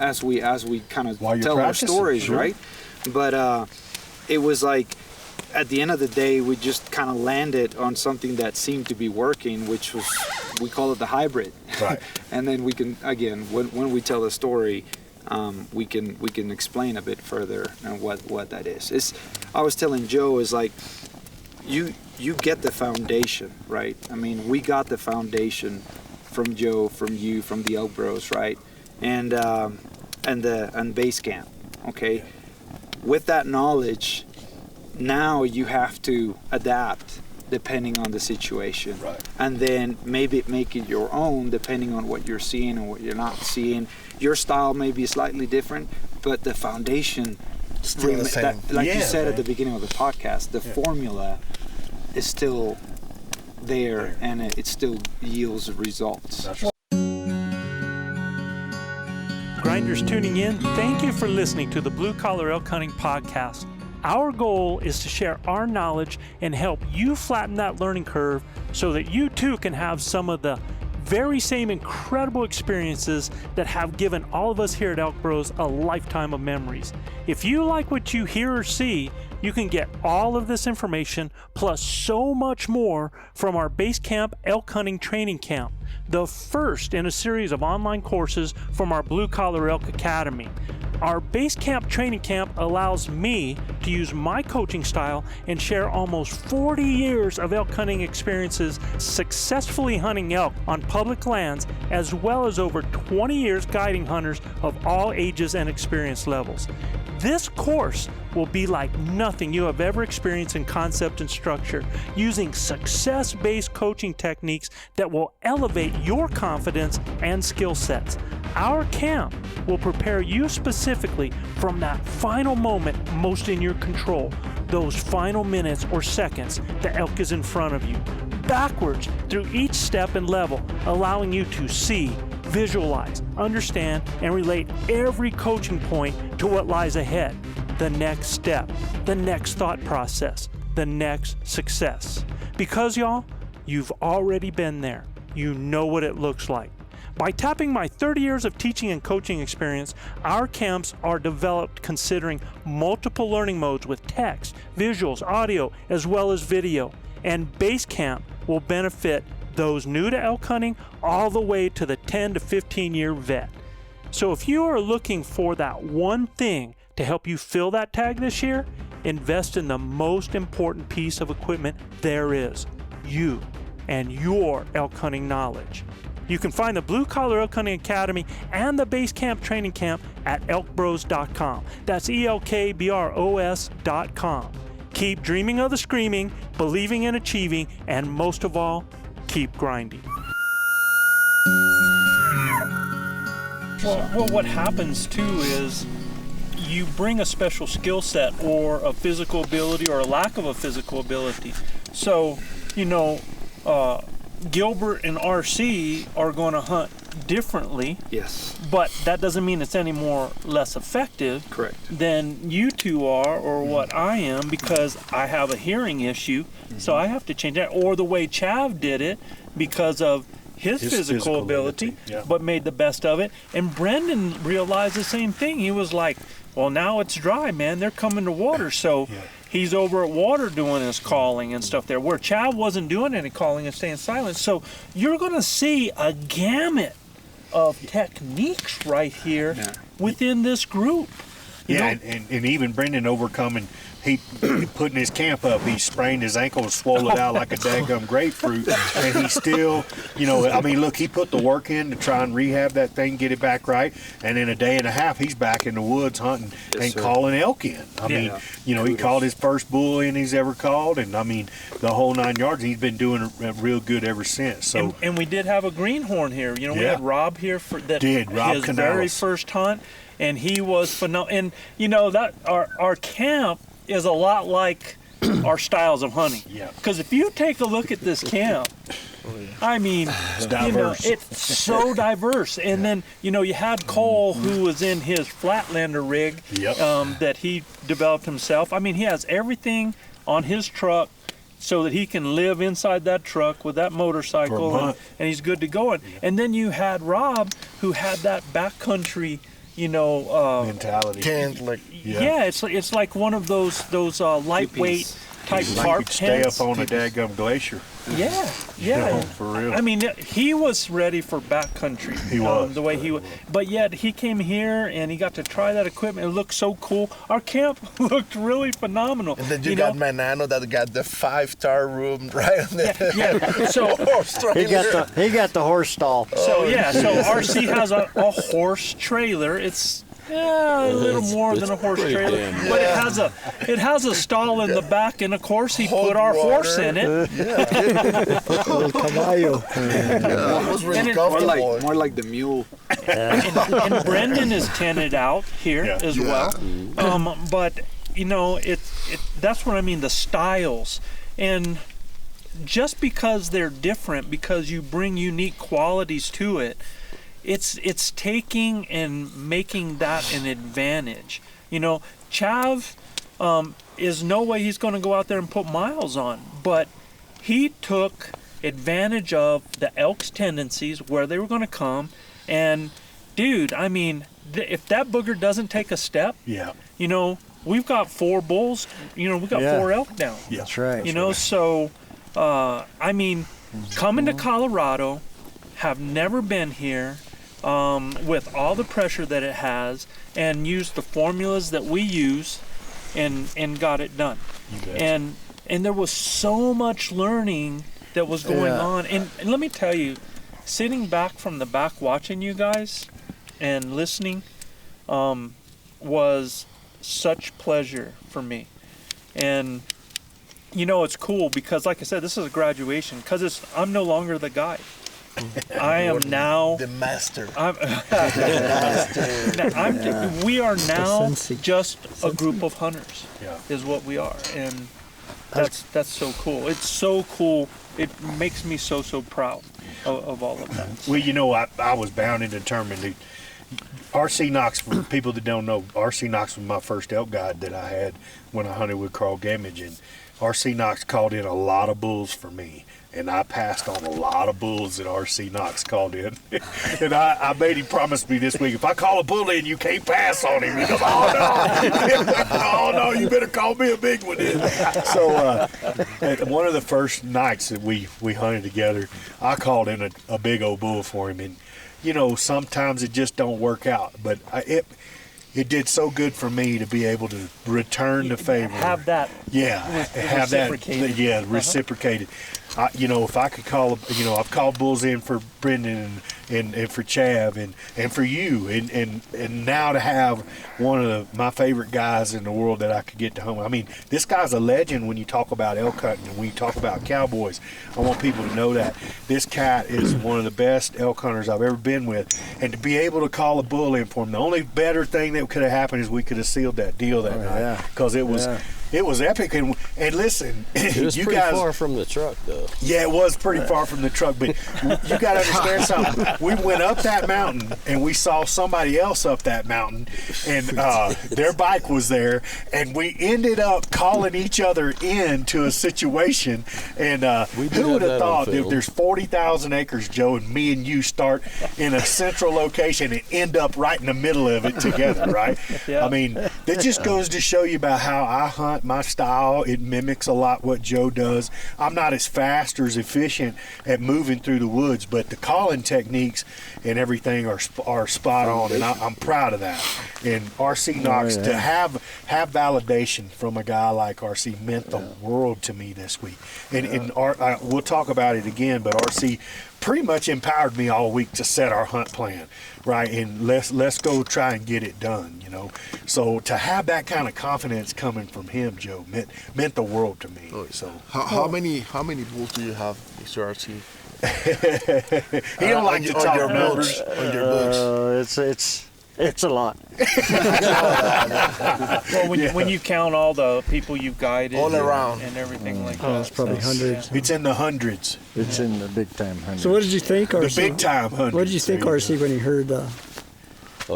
as we kind of While you're tell our practicing, stories, sure. right? But it was like, at the end of the day, we just kind of landed on something that seemed to be working, which was, we call it the hybrid. Right. And then we can, again, when we tell the story, we can explain a bit further and what that is. I was telling Joe, is like, you get the foundation, right? I mean, we got the foundation from Joe, from you, from the ElkBros, right? And base camp, okay? With that knowledge, now you have to adapt depending on the situation, right? And then maybe make it your own depending on what you're seeing and what you're not seeing. Your style may be slightly different, but the foundation, still the same. Like you said at the beginning of the podcast, the formula is still there, and it still yields results. That's right. Grinders tuning in, thank you for listening to the Blue Collar Elk Hunting Podcast. Our goal is to share our knowledge and help you flatten that learning curve so that you too can have some of the very same incredible experiences that have given all of us here at ElkBros a lifetime of memories. If you like what you hear or see, you can get all of this information plus so much more from our Base Camp Elk Hunting Training Camp, the first in a series of online courses from our Blue Collar Elk Academy. Our Base Camp Training Camp allows me to use my coaching style and share almost 40 years of elk hunting experiences successfully hunting elk on public lands, as well as over 20 years guiding hunters of all ages and experience levels. This course will be like nothing you have ever experienced in concept and structure, using success-based coaching techniques that will elevate your confidence and skill sets. Our camp will prepare you specifically from that final moment most in your control, those final minutes or seconds the elk is in front of you, backwards through each step and level, allowing you to see, visualize, understand, and relate every coaching point to what lies ahead, the next step, the next thought process, the next success. Because y'all, you've already been there. You know what it looks like. By tapping my 30 years of teaching and coaching experience, our camps are developed considering multiple learning modes with text, visuals, audio, as well as video. And Base Camp will benefit those new to elk hunting all the way to the 10 to 15 year vet. So if you are looking for that one thing to help you fill that tag this year, invest in the most important piece of equipment there is, you and your elk hunting knowledge. You can find the Blue Collar Elk Hunting Academy and the Base Camp Training Camp at ElkBros.com. That's ElkBros.com. Keep dreaming of the screaming, believing in achieving, and most of all, keep grinding. Well, what happens too is you bring a special skill set or a physical ability or a lack of a physical ability. So, Gilbert and RC are going to hunt differently. Yes. But that doesn't mean it's any more less effective. Correct. Than you two are or what I am, because I have a hearing issue, so I have to change that. Or the way Chav did it because of his physical ability, yeah. But made the best of it. And Brendan realized the same thing. He was like, well, now it's dry, man. They're coming to water. So he's over at water doing his calling and stuff there, where Chav wasn't doing any calling and staying silent. So you're going to see a gamut of techniques right here within this group. You know? And even Brendan overcoming, he putting his camp up, he sprained his ankle and swallowed it out like a daggum grapefruit, and he still, look, he put the work in to try and rehab that thing, get it back right, and in a day and a half, he's back in the woods hunting calling elk in. He called his first bull in he's ever called, and the whole 9 yards. He's been doing real good ever since. So, and we did have a greenhorn here. We had Rob here for that. Rob his Canales. very first hunt, and he was phenomenal. And that our camp is a lot like our styles of hunting. Yeah. Because if you take a look at this camp, it's diverse. It's so diverse. And then, you had Cole, who was in his Flatlander rig that he developed himself. He has everything on his truck so that he can live inside that truck with that motorcycle, and he's good to go. And then you had Rob, who had that backcountry mentality. It's like one of those lightweight type tarp stay tents. up on a daggum glacier. For real. He was ready for backcountry. He was the way he was, but yet he came here and he got to try that equipment. It looked so cool. Our camp looked really phenomenal. And then you got Manano that got the 5-star room right on there. So he got the horse stall. So RC has a horse trailer. It's a little more than a horse trailer, but it has a stall in the back, and of course he put our horse in it. El caballo. It was really comfortable. More like the mule. And Brendan is tented out here as well. But that's what I mean, the styles. And just because they're different, because you bring unique qualities to it, it's taking and making that an advantage. Chav is no way he's going to go out there and put miles on. But he took advantage of the elk's tendencies, where they were going to come. And, dude, I mean, if that booger doesn't take a step, you know, we've got 4 bulls, you know, we've got 4 elk now. Yeah. That's right. You know, so, I mean, coming to Colorado, have never been here, with all the pressure that it has, and used the formulas that we use, and got it done. And there was so much learning that was going on. And let me tell you, sitting back from the back watching you guys and listening was such pleasure for me. And you know, it's cool because, like I said, this is a graduation, because I'm no longer the guy. I am now the master. We are now just a group of hunters, is what we are. And that's so cool. It's so cool. It makes me so proud of all of that. Well, you know, I was bound and determined to. R.C. Knox, for people that don't know, R.C. Knox was my first elk guide that I had when I hunted with Carl Gamage, and R.C. Knox called in a lot of bulls for me, and I passed on a lot of bulls that R.C. Knox called in. And I made him promise me this week, if I call a bull in, you can't pass on him. He goes, oh no, you better call me a big one in. So at one of the first nights that we hunted together, I called in a big old bull for him, and you know, sometimes it just don't work out, but it did so good for me to be able to return the favor. Have that. Have that. Reciprocated. You know, if I could call, you know, I've called bulls in for Brendan and for Chav and for you, and now to have one of my favorite guys in the world that I could get to hunt with. I mean, this guy's a legend when you talk about elk hunting and when you talk about cowboys. I want people to know that this cat is one of the best elk hunters I've ever been with, and to be able to call a bull in for him, the only better thing that could have happened is we could have sealed that deal that night, because it was. Yeah. It was epic, and listen, it was pretty far from the truck, though. Yeah, it was pretty far from the truck, but you got to understand something. We went up that mountain, and we saw somebody else up that mountain, and their bike was there, and we ended up calling each other into a situation, and who would have thought that there's 40,000 acres, Joe, and me and you start in a central location and end up right in the middle of it together, right? I mean, that just goes to show you about how I hunt. My style, it mimics a lot what Joe does. I'm not as fast or as efficient at moving through the woods, but the calling techniques and everything are spot on, and I'm proud of that. And R.C. Knox, to have validation from a guy like R.C. meant the world to me this week. And we'll talk about it again, but R.C. pretty much empowered me all week to set our hunt plan, right? And let's go try and get it done, you know. So to have that kind of confidence coming from him, Joe, meant the world to me. So how many bulls do you have, Mr. R.C.? He don't like to talk numbers. On your books. It's a lot. Well, when you count all the people you've guided all around and everything like that, it's probably hundreds. It's in the hundreds. It's in the big time hundreds. So what did you think, RC? The big time hundreds. What did you think, RC, when you heard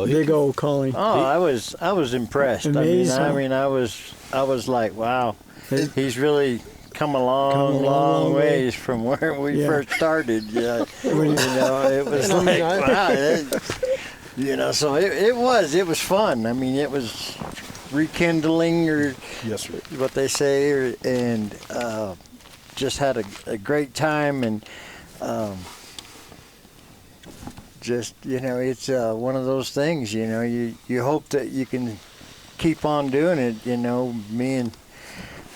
big old calling? Oh, I was impressed. Amazing. I mean, I was like, wow, he's really come a long ways from where we first started. Yeah, you know, it was like, wow. You know, so it was fun. I mean, it was rekindling, or what they say, and just had a great time, and just, you know, it's one of those things, you know, you hope that you can keep on doing it. You know, me and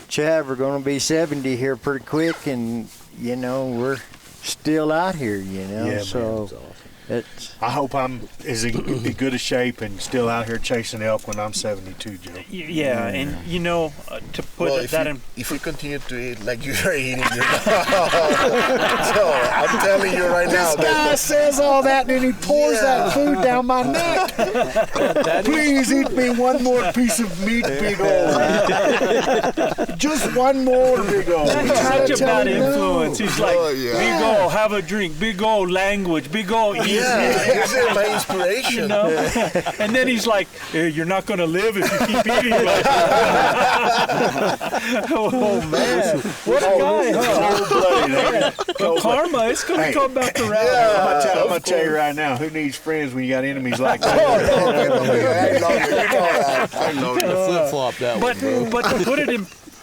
Chav are going to be 70 here pretty quick, and, you know, we're still out here, you know. Yeah, so I hope I'm as in good a shape and still out here chasing elk when I'm 72, Joe. Yeah, and you know, to put if you continue to eat like you're eating, so I'm telling you right now. This guy says all that, and then he pours that food down my neck. Please eat me one more piece of meat, big old. Just one more, big old. That's such a bad influence. He's like, big old, have a drink, big old language, big old eat. Yeah, he's my inspiration. You know? And then he's like, "You're not going to live if you keep eating like that." Oh man, what a guy! Huh? Karma, it's going to come back around. I'm gonna tell you right now, who needs friends when you got enemies like that? I know The flip flop that one, bro. But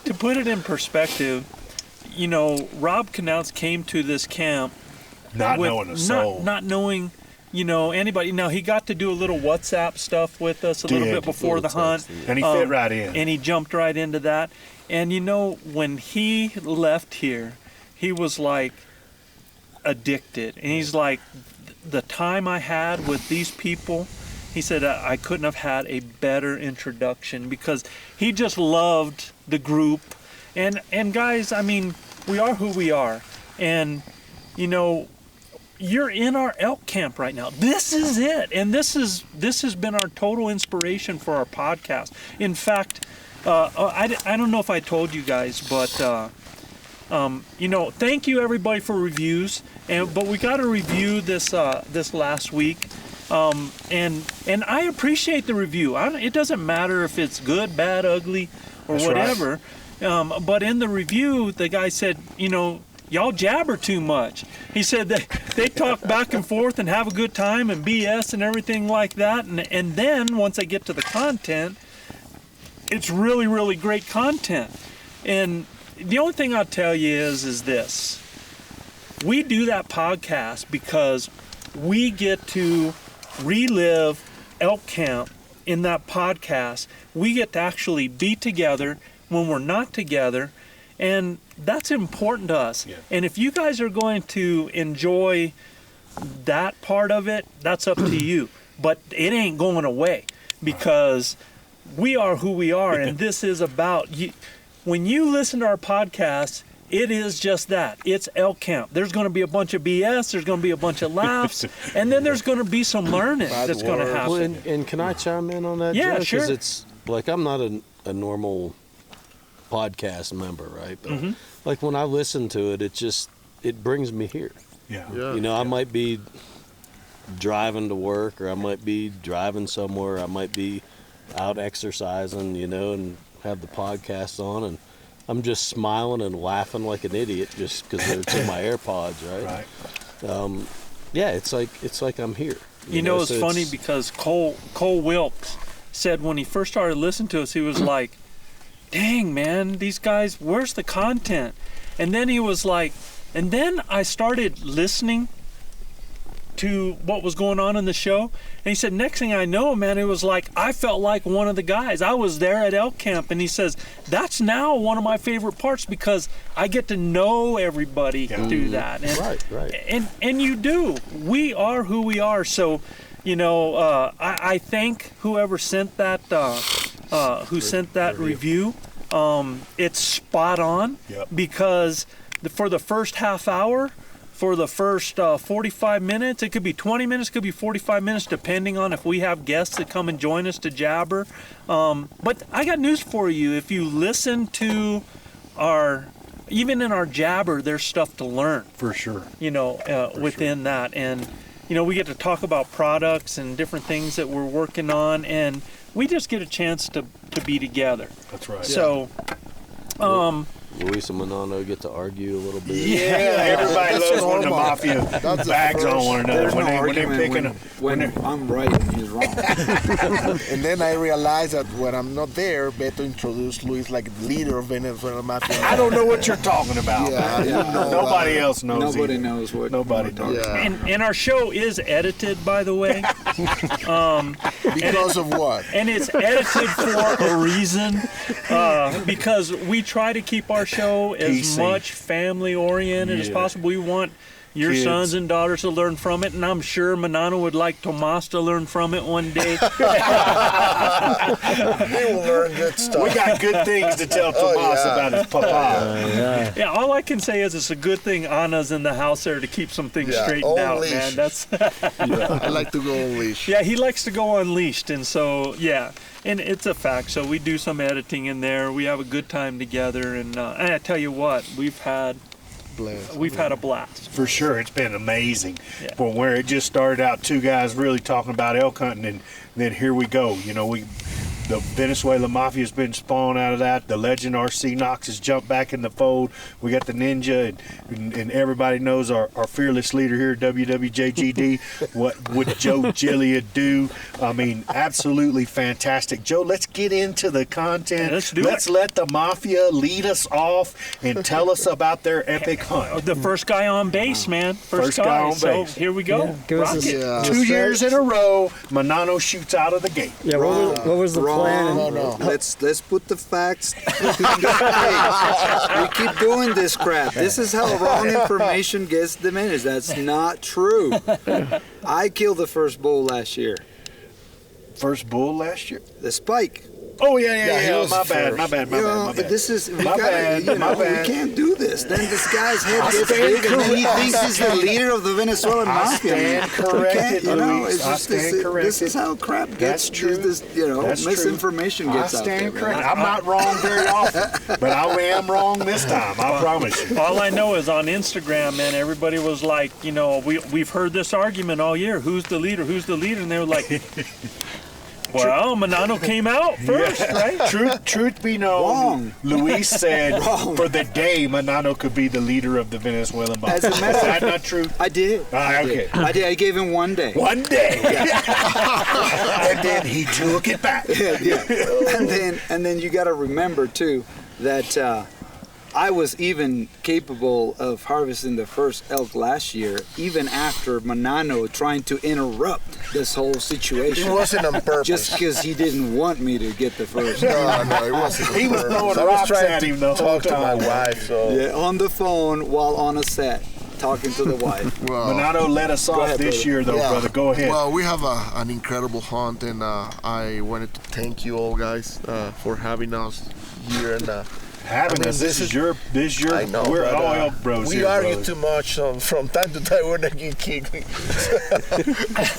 to put it in perspective, you know, Rob Knautz came to this camp Not knowing a soul. not knowing, you know, anybody. Now he got to do a little WhatsApp stuff with us a little bit before the hunt, And he fit right in. and he jumped right into that. And you know, when he left here, he was like addicted, and he's like, the time I had with these people, he said I couldn't have had a better introduction, because he just loved the group. And guys, I mean, we are who we are, and you know, you're in our elk camp right now. This is it, and this has been our total inspiration for our podcast. In fact, I don't know if I told you guys, but you know, thank you everybody for reviews, but we got a review this last week, and I appreciate the review. It doesn't matter if it's good, bad, ugly, or That's whatever. Right. But in the review, the guy said, you know, y'all jabber too much. He said they talk back and forth and have a good time and BS and everything like that, and then once I get to the content, it's really, really great content. And the only thing I'll tell you is this. We do that podcast because we get to relive elk camp in that podcast. We get to actually be together when we're not together, and that's important to us. Yeah. And if you guys are going to enjoy that part of it, that's up to you. But it ain't going away, because we are who we are, and this is about you. When you listen to our podcast, it is just that. It's elk camp. There's going to be a bunch of BS. There's going to be a bunch of laughs, and then there's going to be some learning that's going to happen. Well, and can I chime in on that? Yeah, Joe? sure. 'Cause it's like, I'm not a normal podcast member, right? But like when I listen to it, it brings me here. Yeah. You know, I might be driving to work, or I might be driving somewhere. I might be out exercising, you know, and have the podcast on, and I'm just smiling and laughing like an idiot just because it's in my AirPods, right? Right. Yeah, it's like I'm here. You know, it's funny because Cole Wilkes said when he first started listening to us, he was like, "Dang, man, these guys, where's the content?" And then he was like, and then I started listening to what was going on in the show, and he said, next thing I know, man, it was like I felt like one of the guys. I was there at elk camp, and he says that's now one of my favorite parts, because I get to know everybody through that. And, right. And you do. We are who we are. So, you know, I thank whoever sent that review. It's spot on, because for the first half hour, for the first 45 minutes, it could be 20 minutes, it could be 45 minutes, depending on if we have guests that come and join us to jabber. But I got news for you. If you listen to even in our jabber, there's stuff to learn. For sure. You know, within that. And, you know, we get to talk about products and different things that we're working on, and we just get a chance to be together. That's right. So, Luis and Manano get to argue a little bit. Yeah, everybody loves when the mafia bags on one another. There's no argument when I'm right and he's wrong. And then I realized that when I'm not there, Beto introduced Luis like leader of Venezuela Mafia. I don't know what you're talking about. Nobody else knows. Nobody knows what. Nobody knows. Yeah. and our show is edited, by the way. Because of what? And it's edited for a reason, because we try to keep our show as PC. much family oriented as possible. We want your Kids. sons and daughters to learn from it, and I'm sure Manano would like Tomas to learn from it one day. He will learn good stuff. We got good things to tell Tomas about his papa. Yeah, all I can say is it's a good thing Anna's in the house there to keep some things straightened out, leash. man. That's I like to go on leash. yeah, he likes to go unleashed, and so yeah, and it's a fact. So we do some editing in there. We have a good time together, and I tell you what, we've had we've had a blast. For sure, it's been amazing. Yeah. From where it just started out, two guys really talking about elk hunting, and then here we go. You know, the Venezuela Mafia has been spawned out of that. The legend RC Knox has jumped back in the fold. We got the Ninja, and everybody knows our fearless leader here, WWJGD. What would Joe Gillia do? I mean, absolutely fantastic. Joe, let's get into the content. Let's let the Mafia lead us off and tell us about their epic hunt. The first guy on base, man. First guy on So base. here we go. Yeah, give us Rock a- it. Yeah. 2 years in a row, Manano shoots out of the gate. Yeah, what was the plan? No. Let's put the facts. We keep doing this crap. This is how wrong information gets diminished. That's not true. I killed the first bull last year. First bull last year? The spike. Oh, yeah. he was My first. bad. You know, this is we My bad, gotta, my bad. we can't do this. Then this guy's head I gets stand big, and then he corrected. thinks he's the leader of the Venezuelan I mafia. stand Man. corrected, You know, Luis. it's I just stand this corrected. is how crap That's gets. true. This, That's true. misinformation I gets out there. stand man. corrected. I'm not wrong very often, but I am wrong this time. I promise you. All I know is on Instagram, man, everybody was like, you know, we've heard this argument all year. Who's the leader? Who's the leader? And they were like, well, Manano came out first, right? Truth be known, Wrong. Luis said Wrong. for the day Manano could be the leader of the Venezuelan As mafia. a matter Is of that not true? I did. Okay. I did. I gave him one day. One day. And then he took it back. Yeah. And then you got to remember too that I was even capable of harvesting the first elk last year, even after Manano trying to interrupt this whole situation. It wasn't on purpose. Just because he didn't want me to get the first. No, it wasn't. He was throwing I was rocks trying at to him the whole talk to my time. wife, so Yeah, on the phone while on a set, talking to the wife. well. Manano let us off ahead, this brother. year, though, brother. Go ahead. Well, we have an incredible hunt, and I wanted to thank you all guys for having us here. And Having us. This is your. I know, We're but, all elk bros we here, argue brother. too much from time to time. We're not getting kicked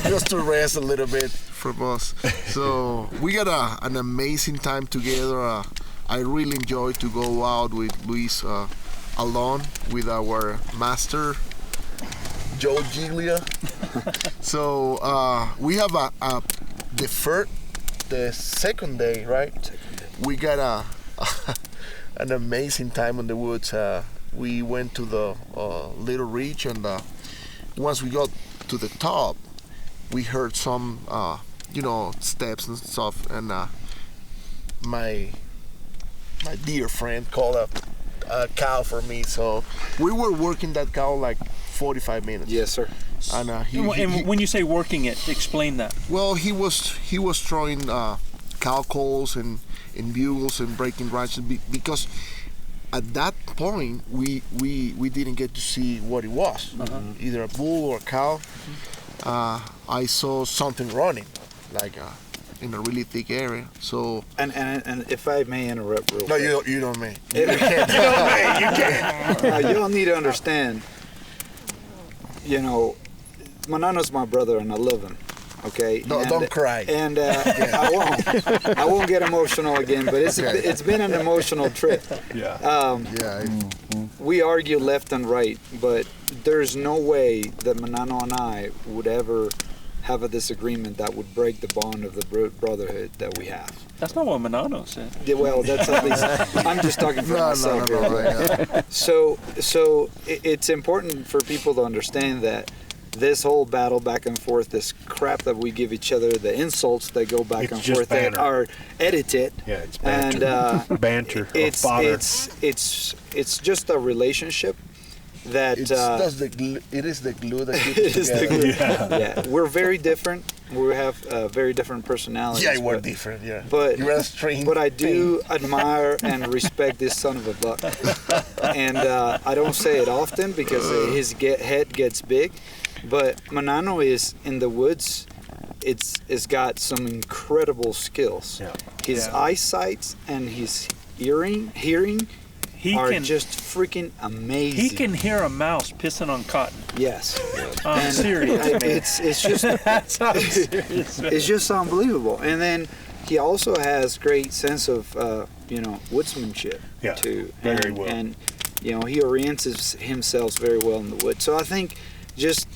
just to rest a little bit from us. So we got an amazing time together. I really enjoy to go out with Luis alone with our master Joe Giglia. So we have the second day, right? We got an amazing time in the woods. We went to the little ridge, and once we got to the top, we heard some, steps and stuff. And my dear friend called a cow for me. So we were working that cow like 45 minutes. Yes, sir. And And when you say working it, explain that. well, he was throwing cow calls and bugles and breaking branches because at that point we didn't get to see what it was, either a bull or a cow. I saw something running, like in a really thick area. So And if I may interrupt real no, quick. you don't mean. You can't. y'all need to understand, Manano's my brother and I love him. Okay. Don't cry. And I won't get emotional again. But it's been an emotional trip. Yeah. We argue left and right, but there's no way that Manano and I would ever have a disagreement that would break the bond of the brotherhood that we have. That's not what Manano said. Yeah, well, that's at least. I'm just talking for myself here. Yeah. So it's important for people to understand that this whole battle back and forth, this crap that we give each other, the insults that go back It's and just forth that banter. are edited. Yeah, it's banter. And Banter. it's fodder. it's just a relationship that It is the glue that keeps it is the together. glue. Yeah, we're very different. We have very different personalities. Yeah, we're but- different. Yeah, But you're a strange. But I do admire and respect this son of a buck, and I don't say it often because his head gets big. But Manano is in the woods. It's got some incredible skills. Yeah. His eyesight and his hearing He are can just freaking amazing. he can hear a mouse pissing on cotton. Yes. I'm serious, man. It's just That's how serious. it's just unbelievable. And then he also has great sense of woodsmanship Yeah, too. very and, well. And You know, he orients himself very well in the woods. So I think just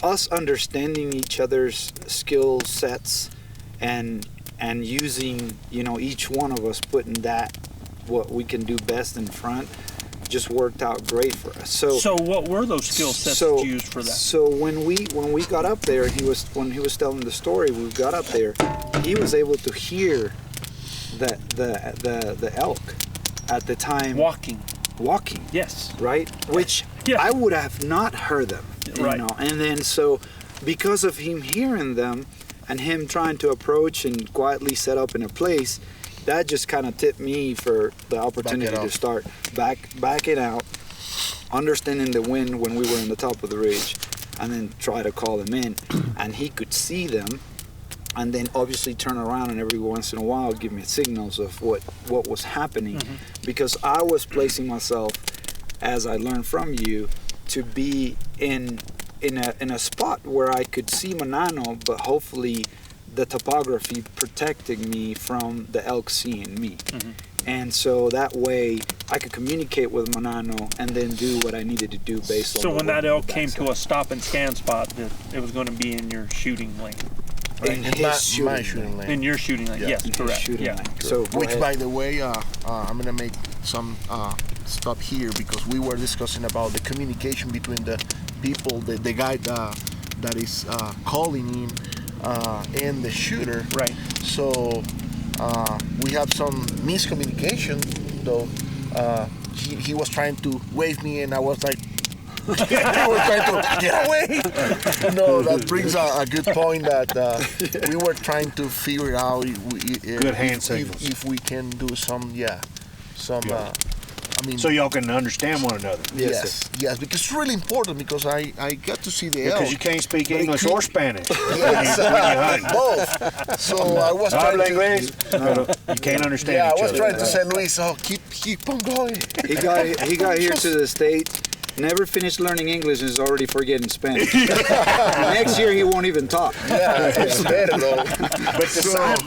us understanding each other's skill sets and using, you know, each one of us putting that what we can do best in front just worked out great for us. So what were those skill sets that you used for that? So when we got up there, when he was telling the story, we got up there, he was able to hear the elk at the time walking. Yes. Right? Which I would have not heard them. You know? And then so because of him hearing them and him trying to approach and quietly set up in a place, that just kind of tipped me for the opportunity to start backing out, understanding the wind when we were in the top of the ridge, and then try to call them in. And he could see them, and then obviously turn around and every once in a while give me signals of what was happening, because I was placing myself, as I learned from you, to be in a spot where I could see Manano, but hopefully the topography protecting me from the elk seeing me. And so that way I could communicate with Manano and then do what I needed to do based on. So when that elk came to a stop and scan spot, it was going to be in your shooting lane. In my shooting lane. In your shooting lane, yes, correct. Lane. So which, by the way, I'm gonna make some stop here because we were discussing about the communication between the people, the guy that is calling in and the shooter. Right. So we have some miscommunication, though. He was trying to wave me, and I was like, I was trying to get away. No, that brings a good point that we were trying to figure out Good hand signals. if we can do some. I mean, so y'all can understand one another. Yes, because it's really important because I got to see the elk. Because you can't speak English or Spanish. Yes, both. So I was trying to. You can't understand Yeah, each I was other. trying to say, Luis, keep on going. he got here to the States, never finished learning English and is already forgetting Spanish. Next year he won't even talk. Yeah, it's better though. But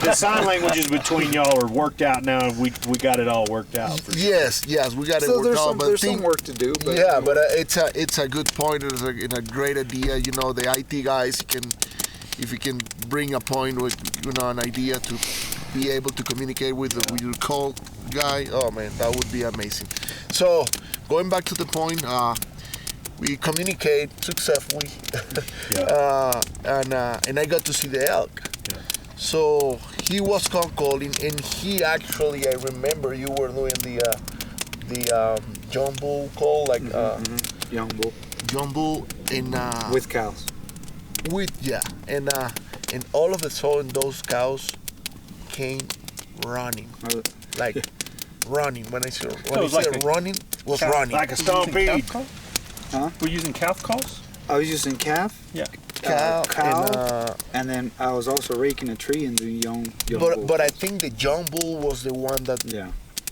the sign languages between y'all are worked out now. We got it all worked out. Yes, we got it So worked there's out. there's some work to do. But Yeah, but it's a good point. It's a great idea. You know, the IT guys if you can bring a point with an idea to be able to communicate with your call guy. Oh man, that would be amazing. So going back to the point, we communicate successfully, and I got to see the elk. Yeah. So he was calling, and he actually, I remember you were doing the John Bull call, like young bull John Bull, and with cows. And all of a sudden those cows came running, like running. When I say running, was running Like a stampede. Huh? We're using calf calls? I was using calf. Yeah. cow, and then I was also raking a tree in the young bull. But I think the young bull was the one that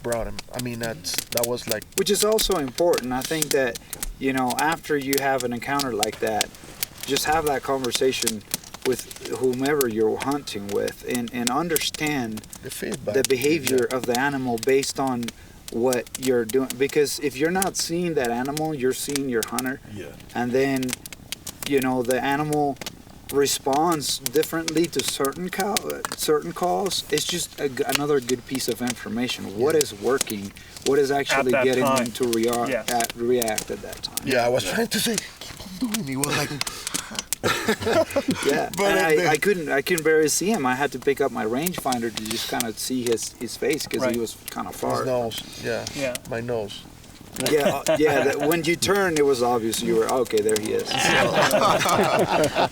brought him. I mean, that was like, which is also important. I think that, you know, after you have an encounter like that, just have that conversation with whomever you're hunting with, and understand the feedback, the behavior of the animal based on what you're doing. Because if you're not seeing that animal, you're seeing your hunter. Yeah. And then, you know, the animal responds differently to certain calls. It's just another good piece of information. What is working? What is actually getting them to react at that time? Yeah, I was trying to say, keep on doing. He was like, yeah, but I couldn't barely see him. I had to pick up my rangefinder to just kind of see his face because he was kind of far. His nose, my nose. Yeah. When you turned, it was obvious you were okay. There he is.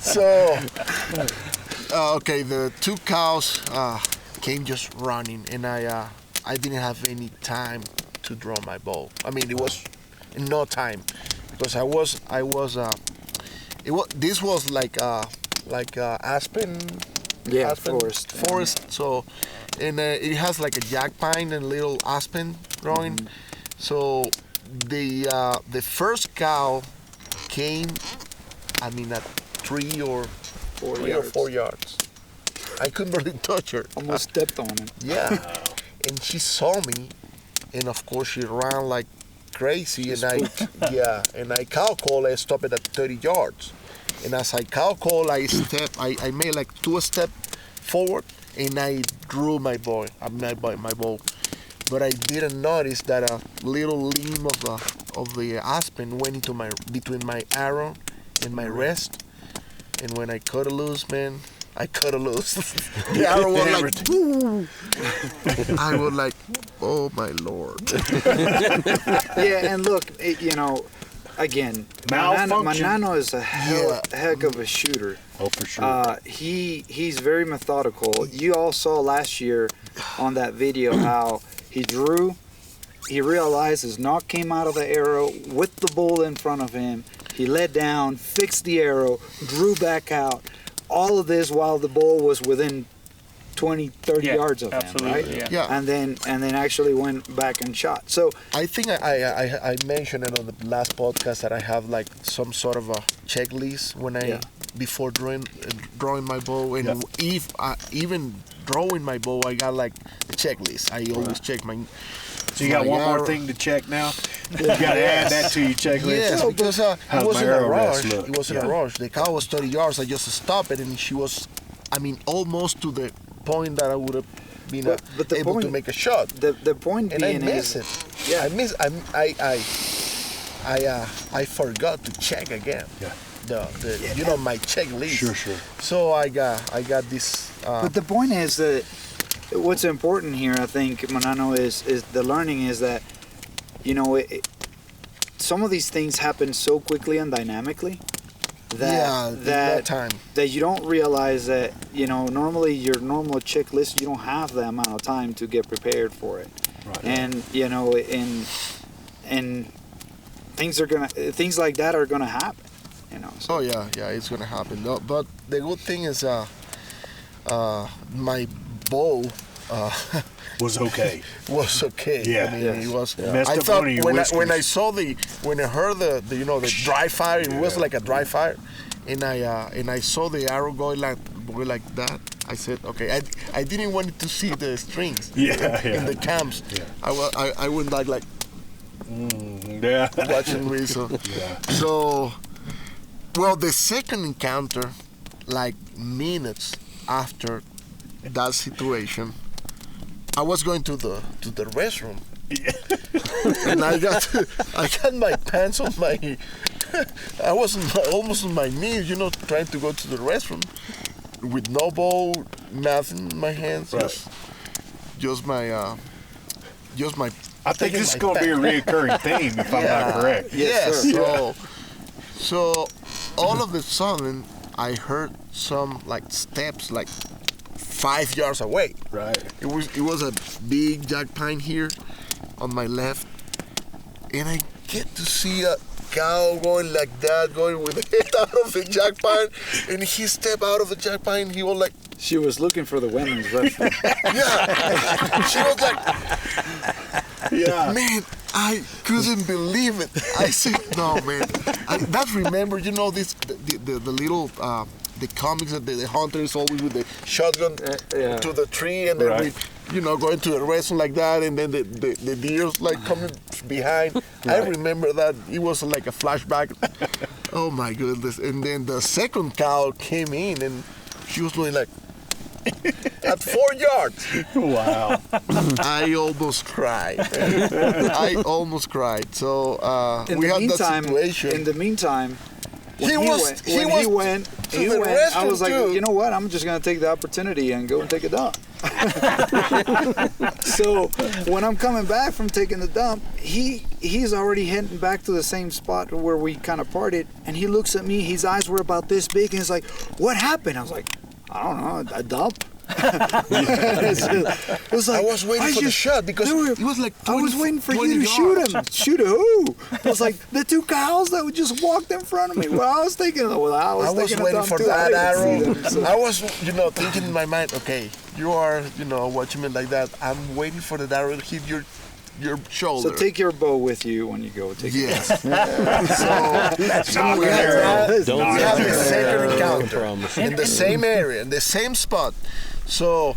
So, okay, the two cows came just running, and I didn't have any time to draw my bow. I mean, it was in no time because this was like aspen. Yeah, aspen forest. So, and it has like a jack pine and little aspen growing. Mm-hmm. So the first cow came, I mean, at 3 or 4 yards. I couldn't really touch her. Almost stepped on him. Yeah, and she saw me, and of course she ran like crazy, and I calculate I stopped it at 30 yards. And as I calculate, I made like 2 steps forward, and I drew my bow. But I didn't notice that a little limb of the aspen went into between my arrow and my wrist. And when I cut it loose, man, the arrow was like, woo! I was like, oh my Lord. Yeah, and look, again, Manano is a heck of a shooter. Oh, for sure. He's very methodical. You all saw last year on that video how he drew, he realized his knock came out of the arrow with the bull in front of him. He let down, fixed the arrow, drew back out. All of this while the bull was within 20, 30 yards of him, right? Yeah. And then actually went back and shot. So I think I mentioned it on the last podcast that I have like some sort of a checklist when before drawing my bow, and if even drawing my bow, I got like a checklist. I always check my. So you got one more thing to check now? You got to add that to your checklist. Yes, because it wasn't a rush. It wasn't a rush. The cow was 30 yards. I just stopped it, and she was, almost to the point that I would have been able to make a shot. The point and being I missed it. Yeah, I forgot to check again. Yeah. My checklist. Sure. So I got this. But the point is that what's important here, I think, Manano, is the learning is that, some of these things happen so quickly and dynamically that you don't realize that, normally your normal checklist, you don't have that amount of time to get prepared for it. Right. And, and things like that are gonna happen. So. Oh yeah, it's gonna happen. No, but the good thing is, my bow was okay. Was okay. Yeah, it was. Yeah. I thought when I heard the dry fire, it was like a dry fire, and I saw the arrow going like that. I said, okay. I didn't want to see the strings. In the camps. Yeah. I went like watching me. So, well, the second encounter, like minutes after that situation, I was going to the restroom, and I got my pants on my. I was almost on my knees, trying to go to the restroom, with no bow, nothing in my hands, just my. I think this is going to be a reoccurring theme, if I'm not correct. Yes. So all of a sudden, I heard some steps 5 yards away. Right. It was a big jack pine here on my left, and I get to see a cow going like that, going with the head out of the jack pine, and he stepped out of the jack pine. He was like. She was looking for the women's restroom. She was like. Man, I couldn't believe it. I said, no, man. That's remember, this the little. The comics that the hunter is always with the shotgun to the tree, and then going to the restroom like that, and then the deer's coming behind. Right. I remember that. It was like a flashback. Oh my goodness. And then the second cow came in, and she was doing at 4 yards. Wow. I almost cried. So we had that situation. In the meantime, He went. I was like, you know what? I'm just gonna take the opportunity and go and take a dump. So when I'm coming back from taking the dump, he's already heading back to the same spot where we kind of parted, and he looks at me. His eyes were about this big, and he's like, "What happened?" I was like, "I don't know, a dump." It was like, I was waiting for the shot because it was like 20, I was waiting for you to yards. shoot him. Shoot who? It was like the 2 cows that just walked in front of me. Well, I was thinking, I was waiting for that arrow. I was, thinking in my mind, okay, you are, watching me like that. I'm waiting for the arrow to hit your shoulder. So take your bow with you when you go. Yes. So we have the second encounter in the same area, in the same spot. So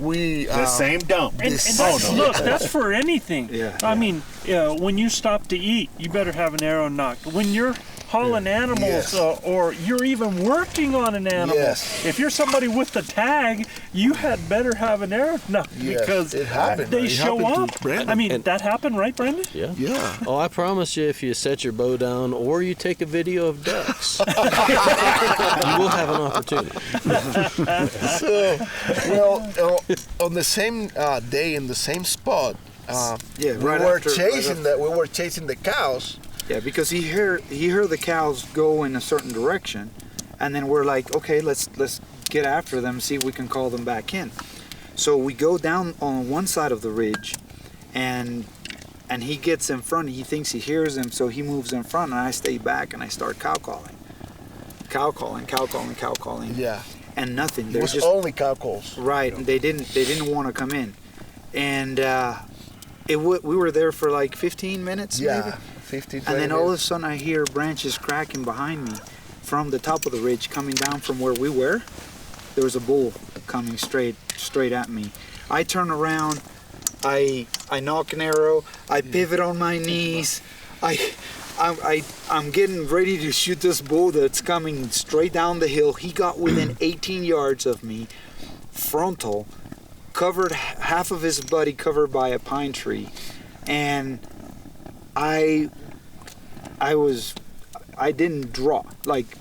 We The same dump. And that's, look, that's for anything. Yeah, I mean, when you stop to eat, you better have an arrow knocked. When you're hauling animals, or you're even working on an animal, if you're somebody with the tag, you had better have an arrow knocked because it happened. they It show happened up. to Brandon. I mean, that happened, right, Brandon? Yeah. Yeah. Oh, I promise you, if you set your bow down or you take a video of ducks, you will have an opportunity. So, well, on the same day in the same spot, we were chasing the cows. Yeah, because he heard the cows go in a certain direction, and then we're like, okay, let's get after them, see if we can call them back in. So we go down on one side of the ridge, and he gets in front. He thinks he hears them, so he moves in front, and I stay back and I start cow calling. Yeah. And nothing. It They're was just only cow calls. right. And they didn't want to come in, and we were there for like 15 minutes, maybe. 15, 20 And then all of a minutes. sudden I hear branches cracking behind me from the top of the ridge coming down from where we were. There was a bull coming straight at me. I turn around, I knock an arrow, I pivot on my knees, I'm getting ready to shoot this bull that's coming straight down the hill. He got within 18 yards of me, frontal, covered half of his body covered by a pine tree, and I didn't draw,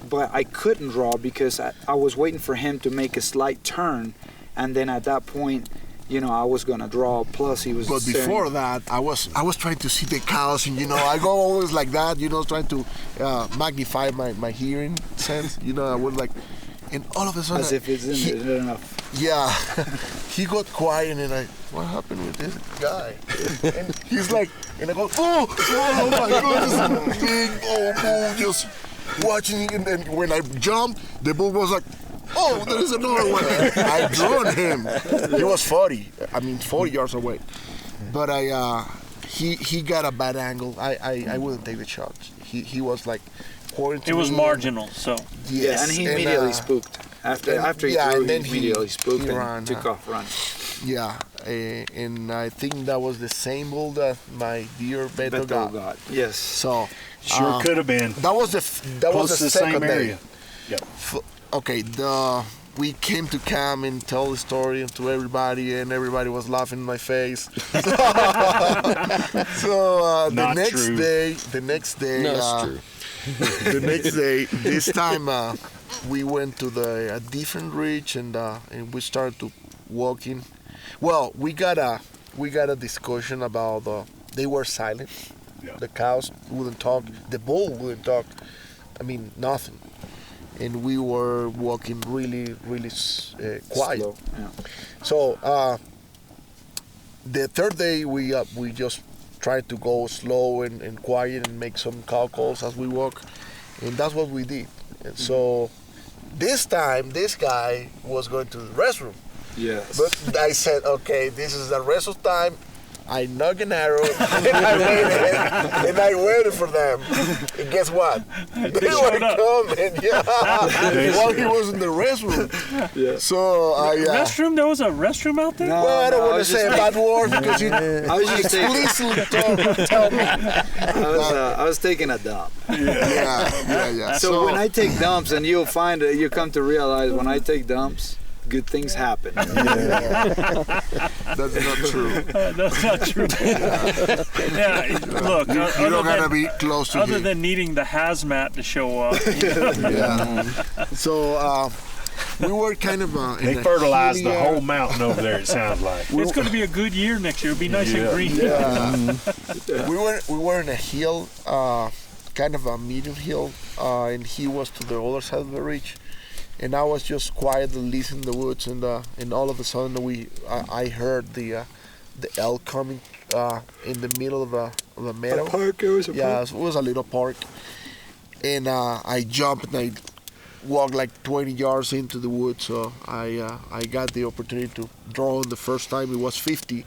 but I couldn't draw because I was waiting for him to make a slight turn, and then at that point, I was gonna draw. Plus, he was. But before that, I was trying to see the cows, and I go always like that, trying to magnify my hearing sense. I was like, and all of a sudden, as if it's in enough. Yeah, he got quiet, and what happened with this guy? And he's like, and I go, oh my goodness, big old bull just watching it. And then when I jumped, the bull was like, oh, there's another one. I drew on him. He was 40 yards away. But he got a bad angle. I wouldn't take the shots. He was like pointing to It was me. marginal, so. Yes, Yeah, and he immediately spooked. After he threw, he immediately spooked and took off running. Yeah, and I think that was the same bull that my dear Beto got. Yes. So Sure could have been. that was the Close to the second same day. area. Yep. Okay, we came to camp and tell the story to everybody, and everybody was laughing in my face. So Not the true. next day, No, it's true. the next day, this time we went to a different ridge, and we started to walking. Well, we got a discussion about they were silent. Yeah. The cows wouldn't talk. The bull wouldn't talk. I mean, nothing. And we were walking really, really quiet. Slow, yeah. So the third day we just tried to go slow and quiet and make some cow calls as we walk, and that's what we did. And so this time this guy was going to the restroom, Yes. but I said, okay, this is the rest of time. I knocked an arrow and I waited for them. And guess what? They were coming. Yeah. While he was in the restroom. Yeah. So Restroom? There was a restroom out there? No, well, I don't want to was say a just bad word because you I was just taking, explicitly tell me. I was taking a dump. Yeah. So when I take dumps, and you'll find that you come to realize when I take dumps, good things happen. That's not true. That's not true. Yeah, look, You don't gotta be close to other him. than needing the hazmat to show up. Yeah. So we were kind of They fertilized the whole mountain over there, it sounds like. It's going to be a good year next year. It'll be nice and green. We were in a hill, kind of a medium hill, and he was to the other side of the ridge, and I was just quietly listening in the woods, and all of a sudden I heard the elk coming in the middle of a meadow. A park, it was a park. It was a little park, and I jumped and I walked like 20 yards into the woods. So I got the opportunity to draw on the first time. It was 50,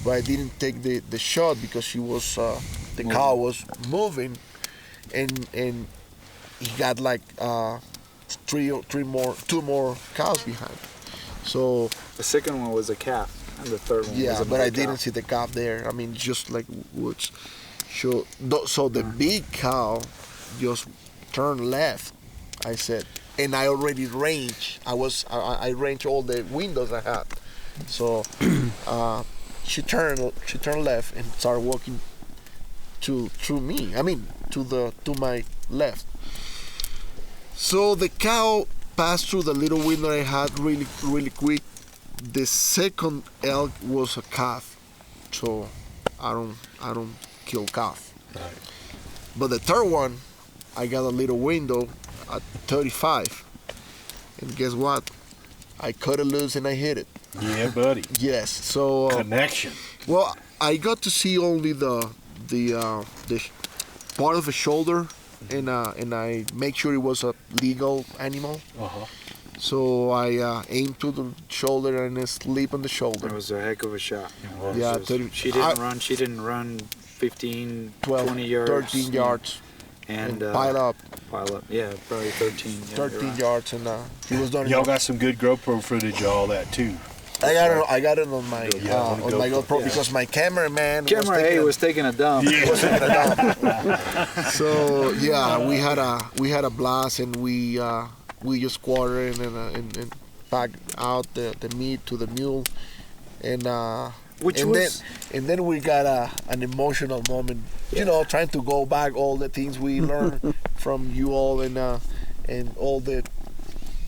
but I didn't take the shot because she was the cow was moving, and he got like two more cows behind. So the second one was a calf, and the third one was yeah, a but I male didn't calf. see the calf there. I mean, just like woods. So the big cow just turned left. I said, and I already ranged. I ranged all the windows I had. So she turned left and started walking through me. I mean, to my left. So the cow passed through the little window I had really quick. The second elk was a calf, so I don't kill calf. Right. But the third one, I got a little window at 35, and guess what? I cut it loose and I hit it. Yeah, buddy. Yes. So Connection. well, I got to see only the part of the shoulder, and I make sure it was a legal animal. Uh-huh. So I aimed to the shoulder and I sleep on the shoulder. It was a heck of a shot. Yeah, She didn't run 15, 12, 20 yards. 13 yards. And pile up. Yeah, probably 13. Yeah, 13 yards, and he was done. Y'all got some good GoPro footage of all that too. I got it on my GoPro because my cameraman was taking a dump. So yeah, we had a blast, and we just quartered and packed out the meat to the mule, and then we got an emotional moment. You know, trying to go back all the things we learned from you all, and all the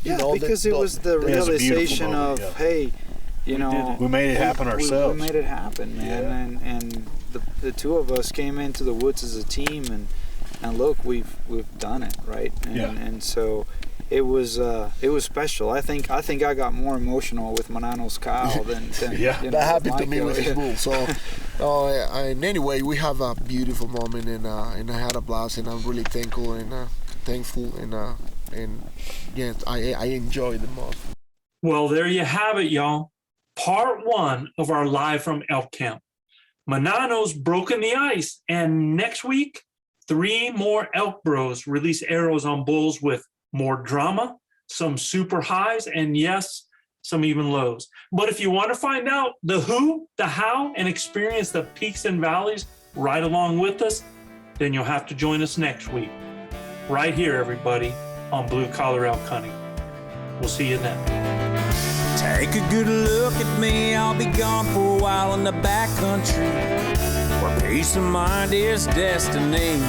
because it was the realization moment, of hey, you know, we made it happen ourselves. We made it happen, man, and the two of us came into the woods as a team, and look, we've done it, right? And so it was special. I think I got more emotional with Manano's cow than yeah. That happened to me with his bull. So and anyway, we have a beautiful moment, and I had a blast, and I'm really thankful and yes, I enjoyed the most. Well, there you have it, y'all. Part 1 of our Live from Elk Camp. Manano's broken the ice, and next week, 3 more Elk Bros release arrows on bulls with more drama, some super highs, and yes, some even lows. But if you want to find out the who, the how, and experience the peaks and valleys right along with us, then you'll have to join us next week. Right here, everybody, on Blue Collar Elk Hunting. We'll see you then. Take a good look at me, I'll be gone for a while in the backcountry, where peace of mind is destiny.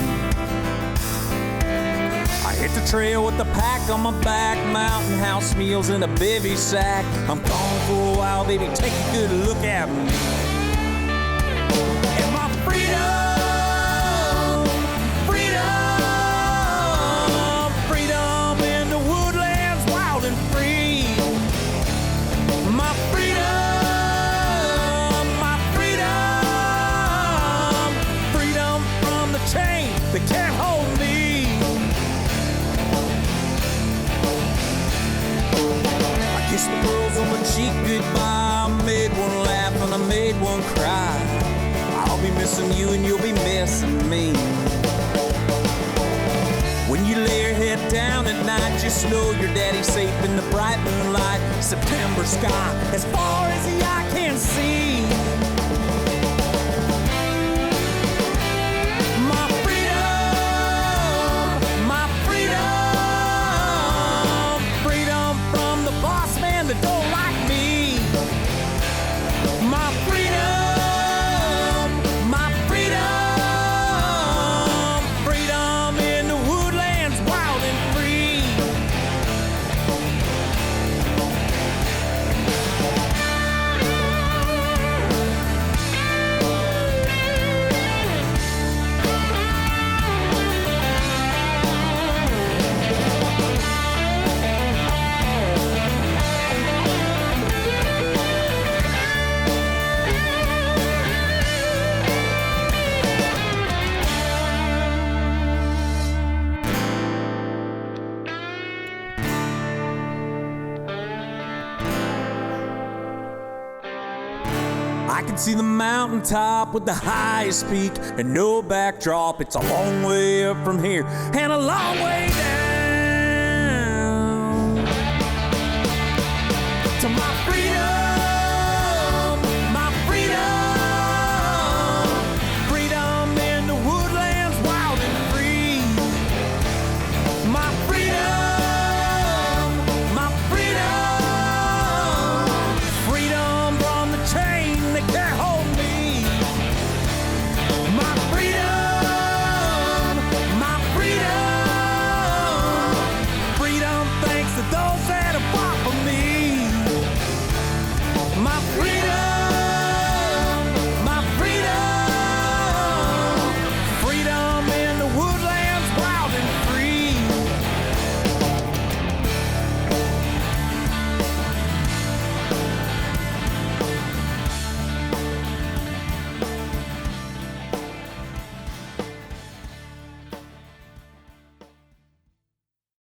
I hit the trail with the pack on my back, mountain house meals in a bivy sack. I'm gone for a while, baby, take a good look at me. And my freedom in the woodlands, wild and free. My freedom from the chain that can't hold me. I kissed the girls on my cheek goodbye. I made one laugh and I made one cry. I'll be missing you and you'll be missing me. When you lay your head down at night, just know your daddy's safe in the bright moonlight. September sky, as far as the eye can see. My freedom from the boss man that don't like me. My freedom in the woodlands, wild and free. I can see the mountaintop with the highest peak and no backdrop. It's a long way up from here and a long way down to my Freedom.